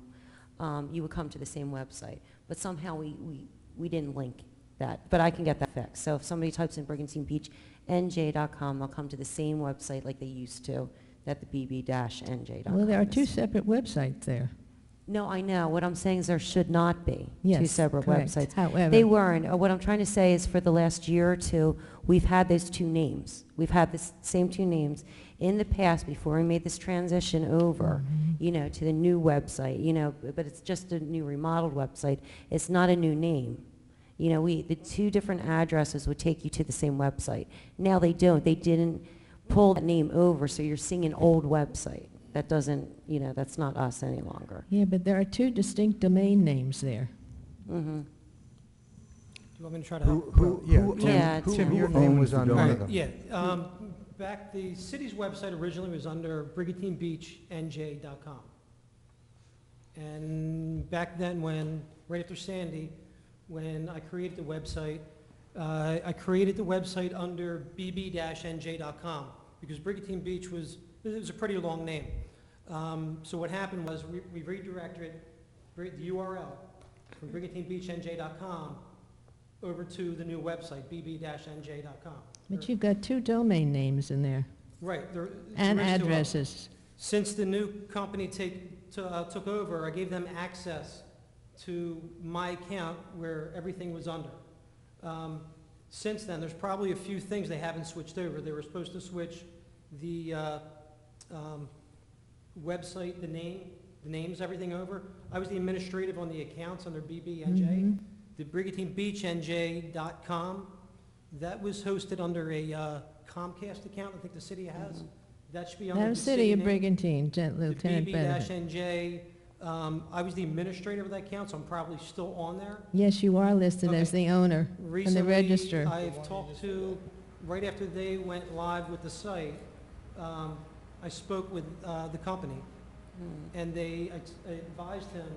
you would come to the same website. But somehow we didn't link that. But I can get that fixed. So if somebody types in BrigantinaBeachNJ.com, they'll come to the same website like they used to, at the bb-nj.com. Well, there are two separate websites there. No, I know. What I'm saying is there should not be two Yes, separate correct. websites. However- They weren't. What I'm trying to say is for the last year or two, we've had those two names. We've had the same two names in the past before we made this transition over, you know, to the new website, you know, but it's just a new remodeled website. It's not a new name. You know, the two different addresses would take you to the same website. Now they don't. They didn't pull that name over, so you're seeing an old website. That doesn't, you know, that's not us any longer. Yeah, but there are two distinct domain names there. Mm-hmm. Do you want me to try to help? Tim, your name was on one of them. Yeah, back, the city's website originally was under BrigantineBeachNJ.com. And back then when, right after Sandy, when I created the website under bb-nj.com because Brigantine Beach it was a pretty long name. So what happened was we redirected the URL from BrigantineBeachNJ.com over to the new website, bb-nj.com. But you've got 2 domain names in there, Right. and there is 2 of them. addresses. Since the new company took over, I gave them access to my account where everything was under. Since then, there's probably a few things they haven't switched over. They were supposed to switch the website, the names, everything over. I was the administrative on the accounts under BBNJ. The BrigantIneBeachNJ.com, that was hosted under a Comcast account I think the city has. That should be under Now, the City of name. Brigantine, Lieutenant The Benedict. BB-NJ, I was the administrator of that account, so I'm probably still on there. Yes, you are listed as Okay. the owner in the Recently, register. I've talked to, right after they went live with the site, I spoke with the company, and I advised him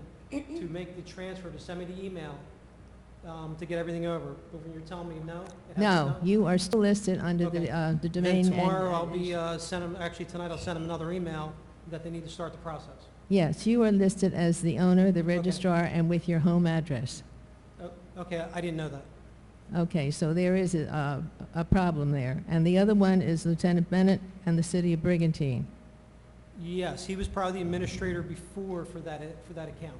to make the transfer, to send me the email to get everything over. But when you're telling me no, it has No, you are still listed under Okay. the domain. Then tomorrow and- I'll be actually tonight I'll send them another email that they need to start the process. Yes, you are listed as the owner, the registrar, and with your home address. Okay, I didn't know that. Okay, so there is a problem there. And the other one is Lieutenant Bennett and the City of Brigantine. Yes, he was probably the administrator before for that account.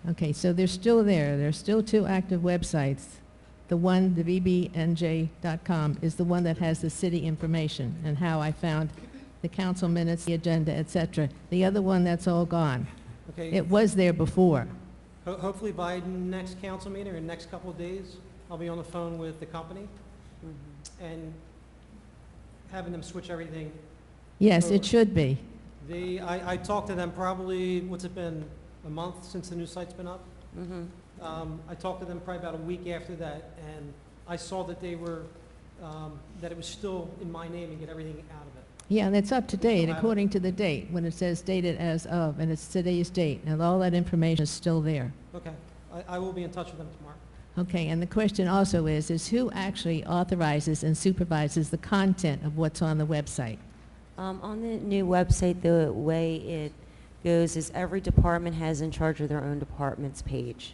Okay, so they're still there. There's still 2 active websites. The one, the bbnj.com, is the one that has the city information and how I found the council minutes, the agenda, etc. The other one, that's all gone. Okay. It was there before. Hopefully by next council meeting or next couple of days, I'll be on the phone with the company and having them switch everything. Yes, it over. should be. I talked to them probably, what's it been, a month since the new site's been up? I talked to them probably about a week after that, and I saw that they were, that it was still in my name and get everything out of it. Yeah, and it's up to date, have it. according to the date, when it says dated as of, and it's today's date, and all that information is still there. Okay, I will be in touch with them tomorrow. Okay, and the question also is who actually authorizes and supervises the content of what's on the website? On the new website, the way it goes is every department has in charge of their own department's page.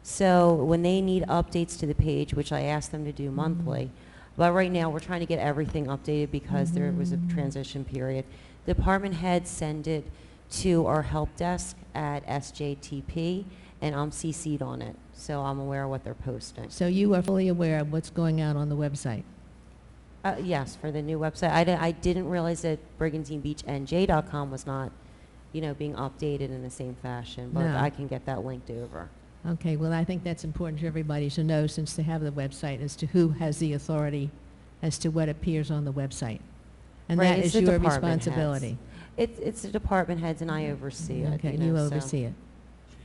So when they need updates to the page, which I ask them to do monthly, but right now we're trying to get everything updated because there was a transition period. Department heads send it to our help desk at SJTP, and I'm CC'd on it, so I'm aware of what they're posting. So you are fully aware of what's going out on the website? Yes, for the new website. I didn't realize that BrigantIneBeachNJ.com was not, being updated in the same fashion, but No. I can get that linked over. Okay, well, I think that's important for everybody to know, since they have the website, as to who has the authority as to what appears on the website. And Right, that it's is the your department heads. responsibility. It's the department heads, and I oversee it. Okay, you you know, so- oversee it.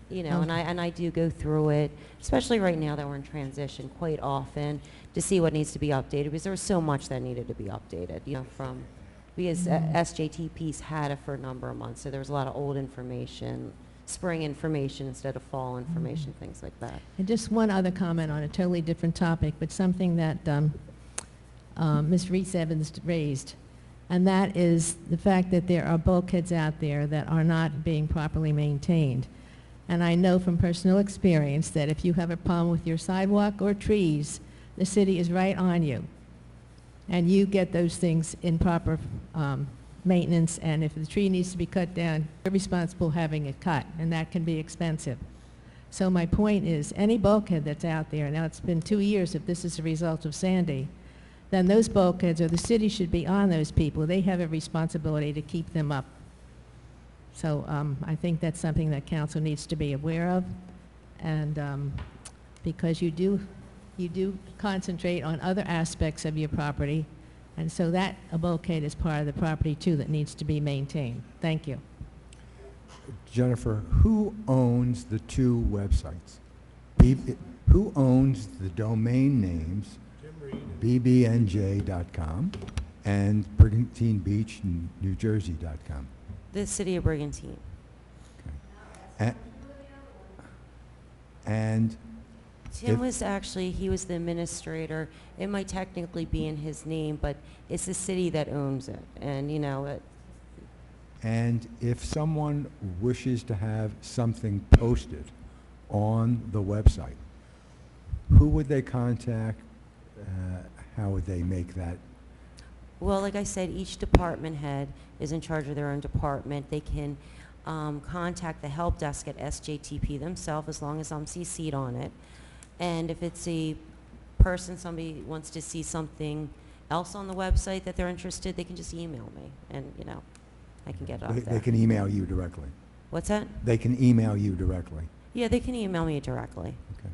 And I do go through it, especially right now that we're in transition, quite often to see what needs to be updated, because there was so much that needed to be updated, because SJTP's had it for a number of months, so there was a lot of old information, spring information instead of fall information, things like that. And just one other comment on a totally different topic, but something that Ms. Reese Evans raised, and that is the fact that there are bulkheads out there that are not being properly maintained. And I know from personal experience that if you have a problem with your sidewalk or trees, the city is right on you. And you get those things in proper maintenance, and if the tree needs to be cut down, you're responsible having it cut, and that can be expensive. So my point is, any bulkhead that's out there, now it's been 2 years if this is a result of Sandy, then those bulkheads, or the city should be on those people. They have a responsibility to keep them up. So I think that's something that council needs to be aware of, and because you do concentrate on other aspects of your property, and so that a bulkhead is part of the property too that needs to be maintained. Thank you. Jennifer, who owns the 2 websites? Who owns the domain names bbnj.com and BrigantineBeachNewJersey.com? The city of Brigantine. And Tim was actually, he was the administrator. It might technically be in his name, but it's the city that owns it, and And if someone wishes to have something posted on the website, who would they contact? How would they make that Well, like I said, each department head is in charge of their own department. They can contact the help desk at SJTP themselves, as long as I'm CC'd on it. And if it's a person, somebody wants to see something else on the website that they're interested, they can just email me, and, you know, I can get it up there. They can email you directly. What's that? They can email you directly. Yeah, they can email me directly. Okay.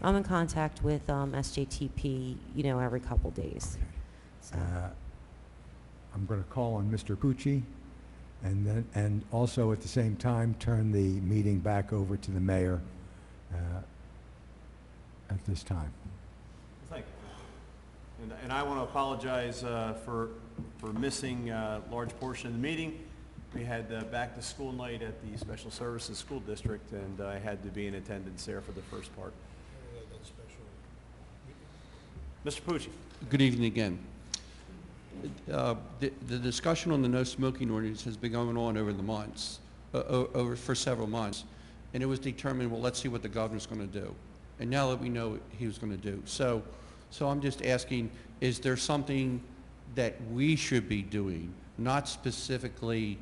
I'm in contact with SJTP, you know, every couple days. So. I'm going to call on Mr. Pucci, and also at the same time turn the meeting back over to the mayor at this time. Thank you. And I want to apologize for missing a large portion of the meeting. We had back to school night at the Special Services School District, and I had to be in attendance there for the first part. Mr. Pucci. Good evening again. The discussion on the no smoking ordinance has been going on over the months, for several months, and it was determined, well, let's see what the governor's going to do. And now that we know what he was going to do, so I'm just asking, is there something that we should be doing, not specifically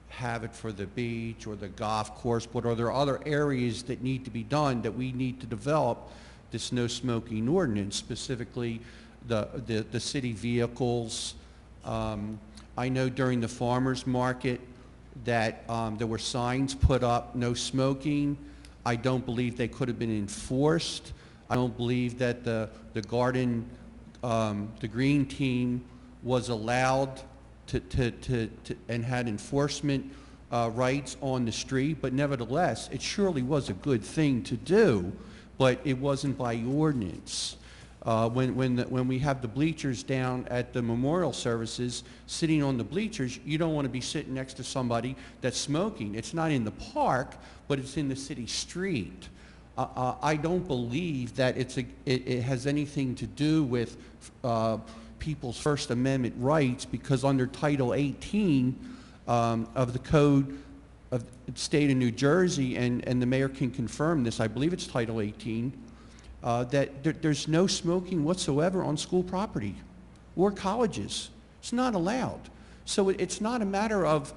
have it for the beach or the golf course, but are there other areas that need to be done that we need to develop this no smoking ordinance, specifically the city vehicles? I know during the farmers market that there were signs put up, no smoking. I don't believe they could have been enforced. I don't believe that the green team was allowed to and had enforcement rights on the street, but nevertheless, it surely was a good thing to do, but it wasn't by ordinance. When we have the bleachers down at the memorial services, sitting on the bleachers, you don't want to be sitting next to somebody that's smoking. It's not in the park, but it's in the city street. I don't believe that it has anything to do with people's First Amendment rights, because under Title 18 of the Code of the State of New Jersey, and the mayor can confirm this, I believe it's Title 18, that there's no smoking whatsoever on school property or colleges. It's not allowed. So it's not a matter of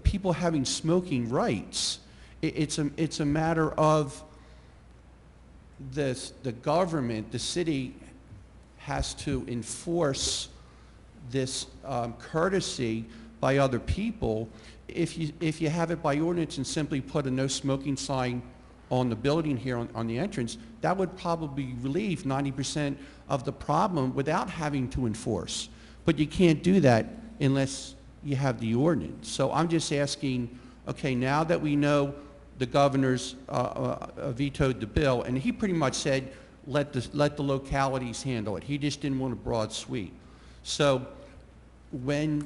people having smoking rights. It's a matter of the government, the city, has to enforce this courtesy by other people. If you have it by ordinance and simply put a no smoking sign on the building here on the entrance, that would probably relieve 90% of the problem without having to enforce. But you can't do that unless you have the ordinance. So I'm just asking, okay, now that we know the governor's vetoed the bill, and he pretty much said, let the localities handle it. He just didn't want a broad sweep. So when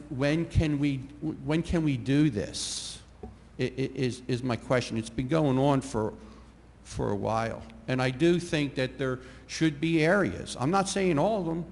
can we do this? Is my question. It's been going on for a while, and I do think that there should be areas. I'm not saying all of them.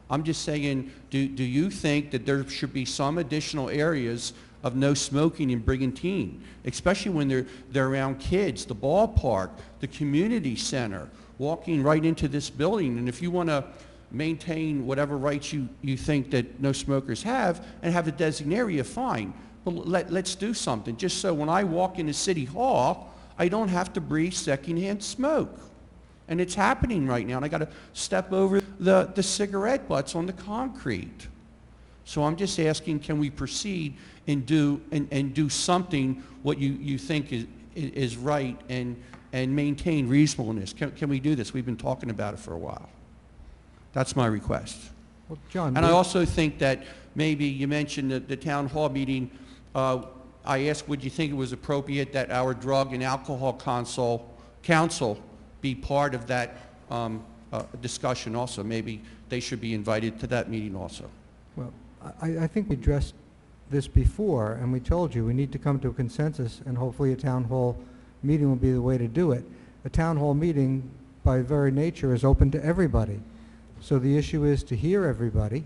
I'm just saying, do you think that there should be some additional areas of no smoking in Brigantine, especially when they're around kids, the ballpark, the community center, walking right into this building? And if you want to maintain whatever rights you think that no smokers have and have a designated area, fine. But let's do something, just so when I walk into City Hall, I don't have to breathe secondhand smoke. And it's happening right now, and I got to step over the cigarette butts on the concrete. So I'm just asking, can we proceed and do something what you think is right and maintain reasonableness? Can we do this? We've been talking about it for a while. That's my request. Well, John, and I also think that maybe you mentioned the town hall meeting. I asked, would you think it was appropriate that our drug and alcohol council be part of that discussion also? Maybe they should be invited to that meeting also. Well, I think we addressed this before, and we told you we need to come to a consensus, and hopefully a town hall meeting will be the way to do it. A town hall meeting, by very nature, is open to everybody. So the issue is to hear everybody,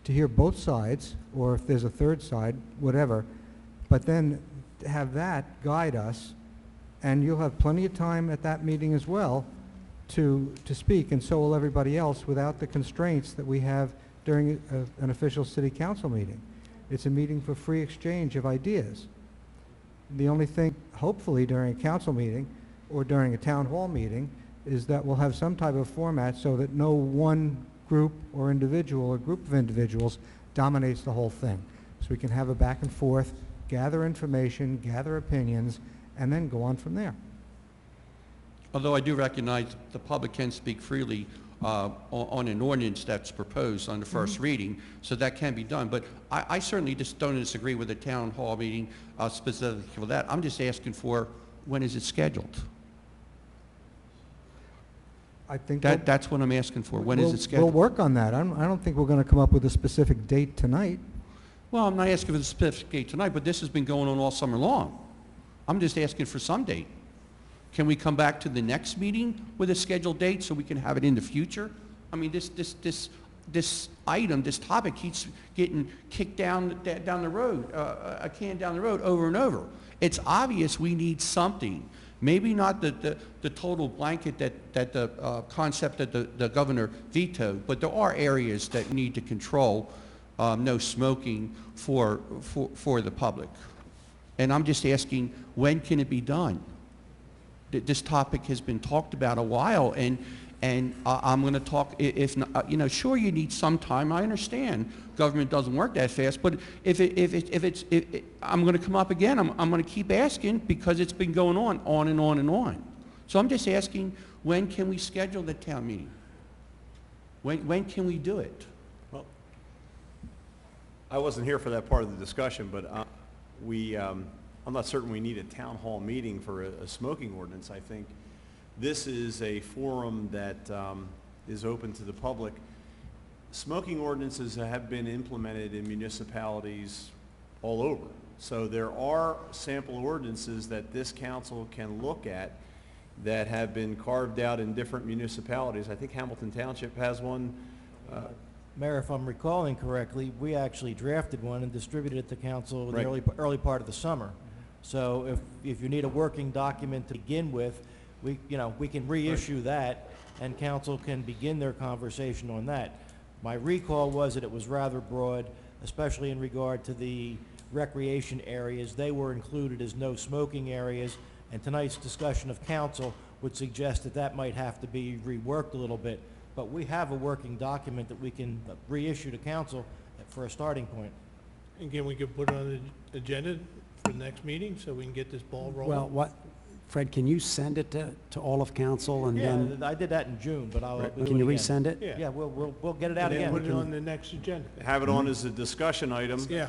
to hear both sides, or if there's a third side, whatever, but then have that guide us, and you'll have plenty of time at that meeting as well to speak, and so will everybody else, without the constraints that we have during an official city council meeting. It's a meeting for free exchange of ideas. The only thing, hopefully during a council meeting or during a town hall meeting, is that we'll have some type of format so that no one group or individual or group of individuals dominates the whole thing. So we can have a back and forth, gather information, gather opinions, and then go on from there. Although I do recognize the public can speak freely on an ordinance that's proposed on the first reading, so that can be done. But I certainly just don't disagree with the town hall meeting specifically for that. I'm just asking for, when is it scheduled? I think That's what I'm asking for. When is it scheduled? We'll work on that. I don't think we're going to come up with a specific date tonight. Well, I'm not asking for the specific date tonight, but this has been going on all summer long. I'm just asking for some date. Can we come back to the next meeting with a scheduled date so we can have it in the future? I mean, this item, this topic keeps getting kicked down the road, a can down the road over and over. It's obvious we need something. Maybe not the total blanket that the concept that the governor vetoed, but there are areas that need to control no smoking for the public. And I'm just asking, when can it be done? This topic has been talked about a while, and I'm going to talk, if not, sure you need some time, I understand. Government doesn't work that fast, but if I'm going to come up again, I'm going to keep asking because it's been going on and on and on. So I'm just asking, when can we schedule the town meeting? When can we do it? Well, I wasn't here for that part of the discussion, but I'm not certain we need a town hall meeting for a smoking ordinance. I think this is a forum that is open to the public. Smoking ordinances have been implemented in municipalities all over. So there are sample ordinances that this council can look at that have been carved out in different municipalities. I think Hamilton Township has one. Mayor, if I'm recalling correctly, we actually drafted one and distributed it to council in Right. the early part of the summer. So if you need a working document to begin with, we can reissue that, and council can begin their conversation on that. My recall was that it was rather broad, especially in regard to the recreation areas. They were included as no smoking areas, and tonight's discussion of council would suggest that that might have to be reworked a little bit. But we have a working document that we can reissue to council for a starting point. And again, we could put it on the agenda for the next meeting so we can get this ball rolling. Well, Fred, can you send it to all of council and then? I did that in June, but I'll do it Can you again. resend it? Yeah. Yeah, we'll get it out And then again. put it on the next agenda. Have it on as a discussion item. Yeah.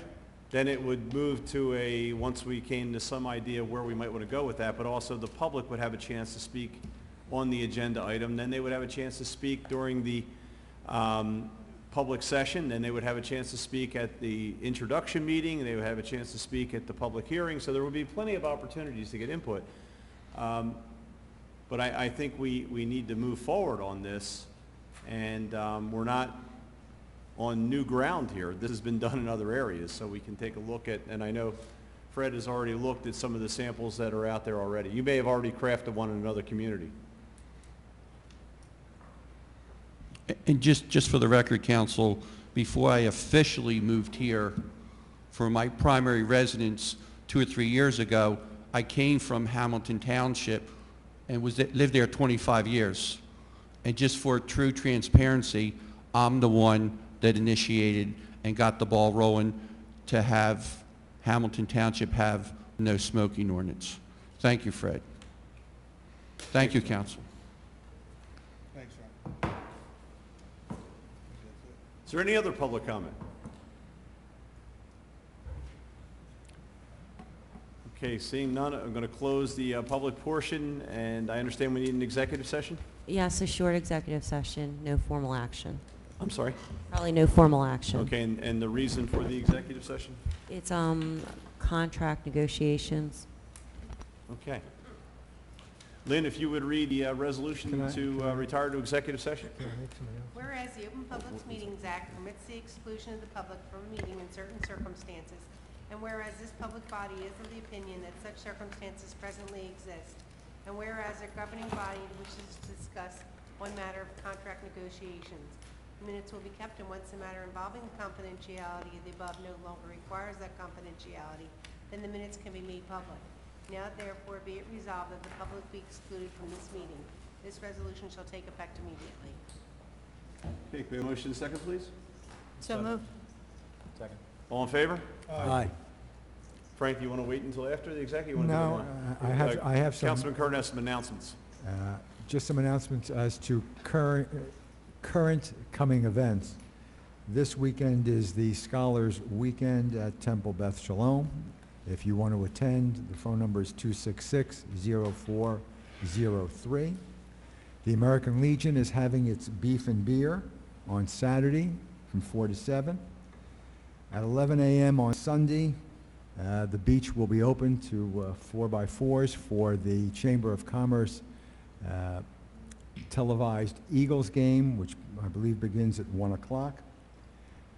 Then it would move to once we came to some idea where we might want to go with that, but also the public would have a chance to speak on the agenda item. Then they would have a chance to speak during the public session. Then they would have a chance to speak at the introduction meeting. They would have a chance to speak at the public hearing. So there would be plenty of opportunities to get input. But I think we need to move forward on this, and we're not on new ground here. This has been done in other areas, so we can take a look at, and I know Fred has already looked at some of the samples that are out there already. You may have already crafted one in another community. And just for the record, council, before I officially moved here for my primary residence 2 or 3 years ago, I came from Hamilton Township and lived there 25 years. And just for true transparency, I'm the one that initiated and got the ball rolling to have Hamilton Township have no smoking ordinance. Thank you, Fred. Thank you, council. Thanks, Ron. Is there any other public comment? Okay, seeing none, I'm going to close the public portion, and I understand we need an executive session? Yes, a short executive session, no formal action. I'm sorry? Probably no formal action. Okay, and the reason for the executive session? It's contract negotiations. Okay. Lynn, if you would read the resolution to retire to executive session? Whereas the Open Public Meetings Act permits the exclusion of the public from a meeting in certain circumstances, and whereas this public body is of the opinion that such circumstances presently exist, and whereas a governing body wishes to discuss one matter of contract negotiations, Minutes will be kept, and once the matter involving the confidentiality of the above no longer requires that confidentiality, then the minutes can be made public. Now therefore be it resolved that the public be excluded from this meeting. This resolution shall take effect immediately. Okay, can we have a motion second, please? So moved. Second. All in favor? Aye. Frank, do you want to wait until after the executive? You wanna do No, it now? I have some. Councilman Kern has some announcements. Just some announcements as to current coming events. This weekend is the Scholars Weekend at Temple Beth Shalom. If you want to attend, the phone number is 266-0403. The American Legion is having its beef and beer on Saturday from 4 to 7. At 11 a.m. on Sunday, the beach will be open to 4x4s for the Chamber of Commerce televised Eagles game, which I believe begins at 1 o'clock.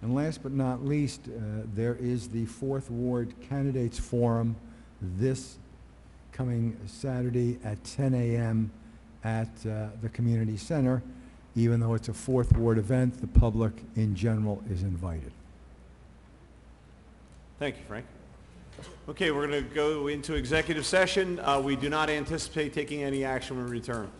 And last but not least, there is the 4th Ward Candidates Forum this coming Saturday at 10 a.m. at the Community Center. Even though it's a 4th Ward event, the public in general is invited. Thank you, Frank. Okay, we're going to go into executive session. We do not anticipate taking any action when we return.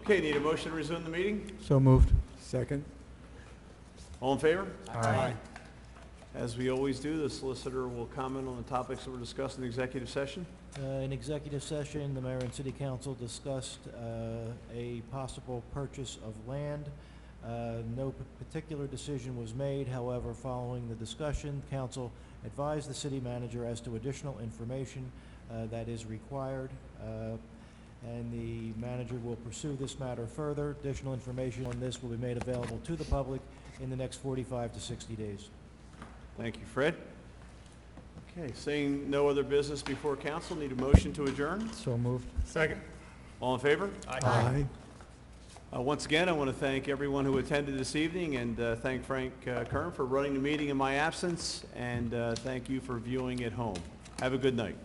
Okay, need a motion to resume the meeting? So moved. Second? All in favor? Aye. As we always do, the solicitor will comment on the topics that were discussed in the executive session. In executive session, the mayor and city council discussed a possible purchase of land. No particular decision was made. However, following the discussion, council advised the city manager as to additional information that is required, and the manager will pursue this matter further. Additional information on this will be made available to the public in the next 45 to 60 days. Thank you, Fred. Okay, seeing no other business before council, need a motion to adjourn? So moved. Second. All in favor? Aye. Once again, I want to thank everyone who attended this evening, and thank Frank Kern for running the meeting in my absence, and thank you for viewing at home. Have a good night.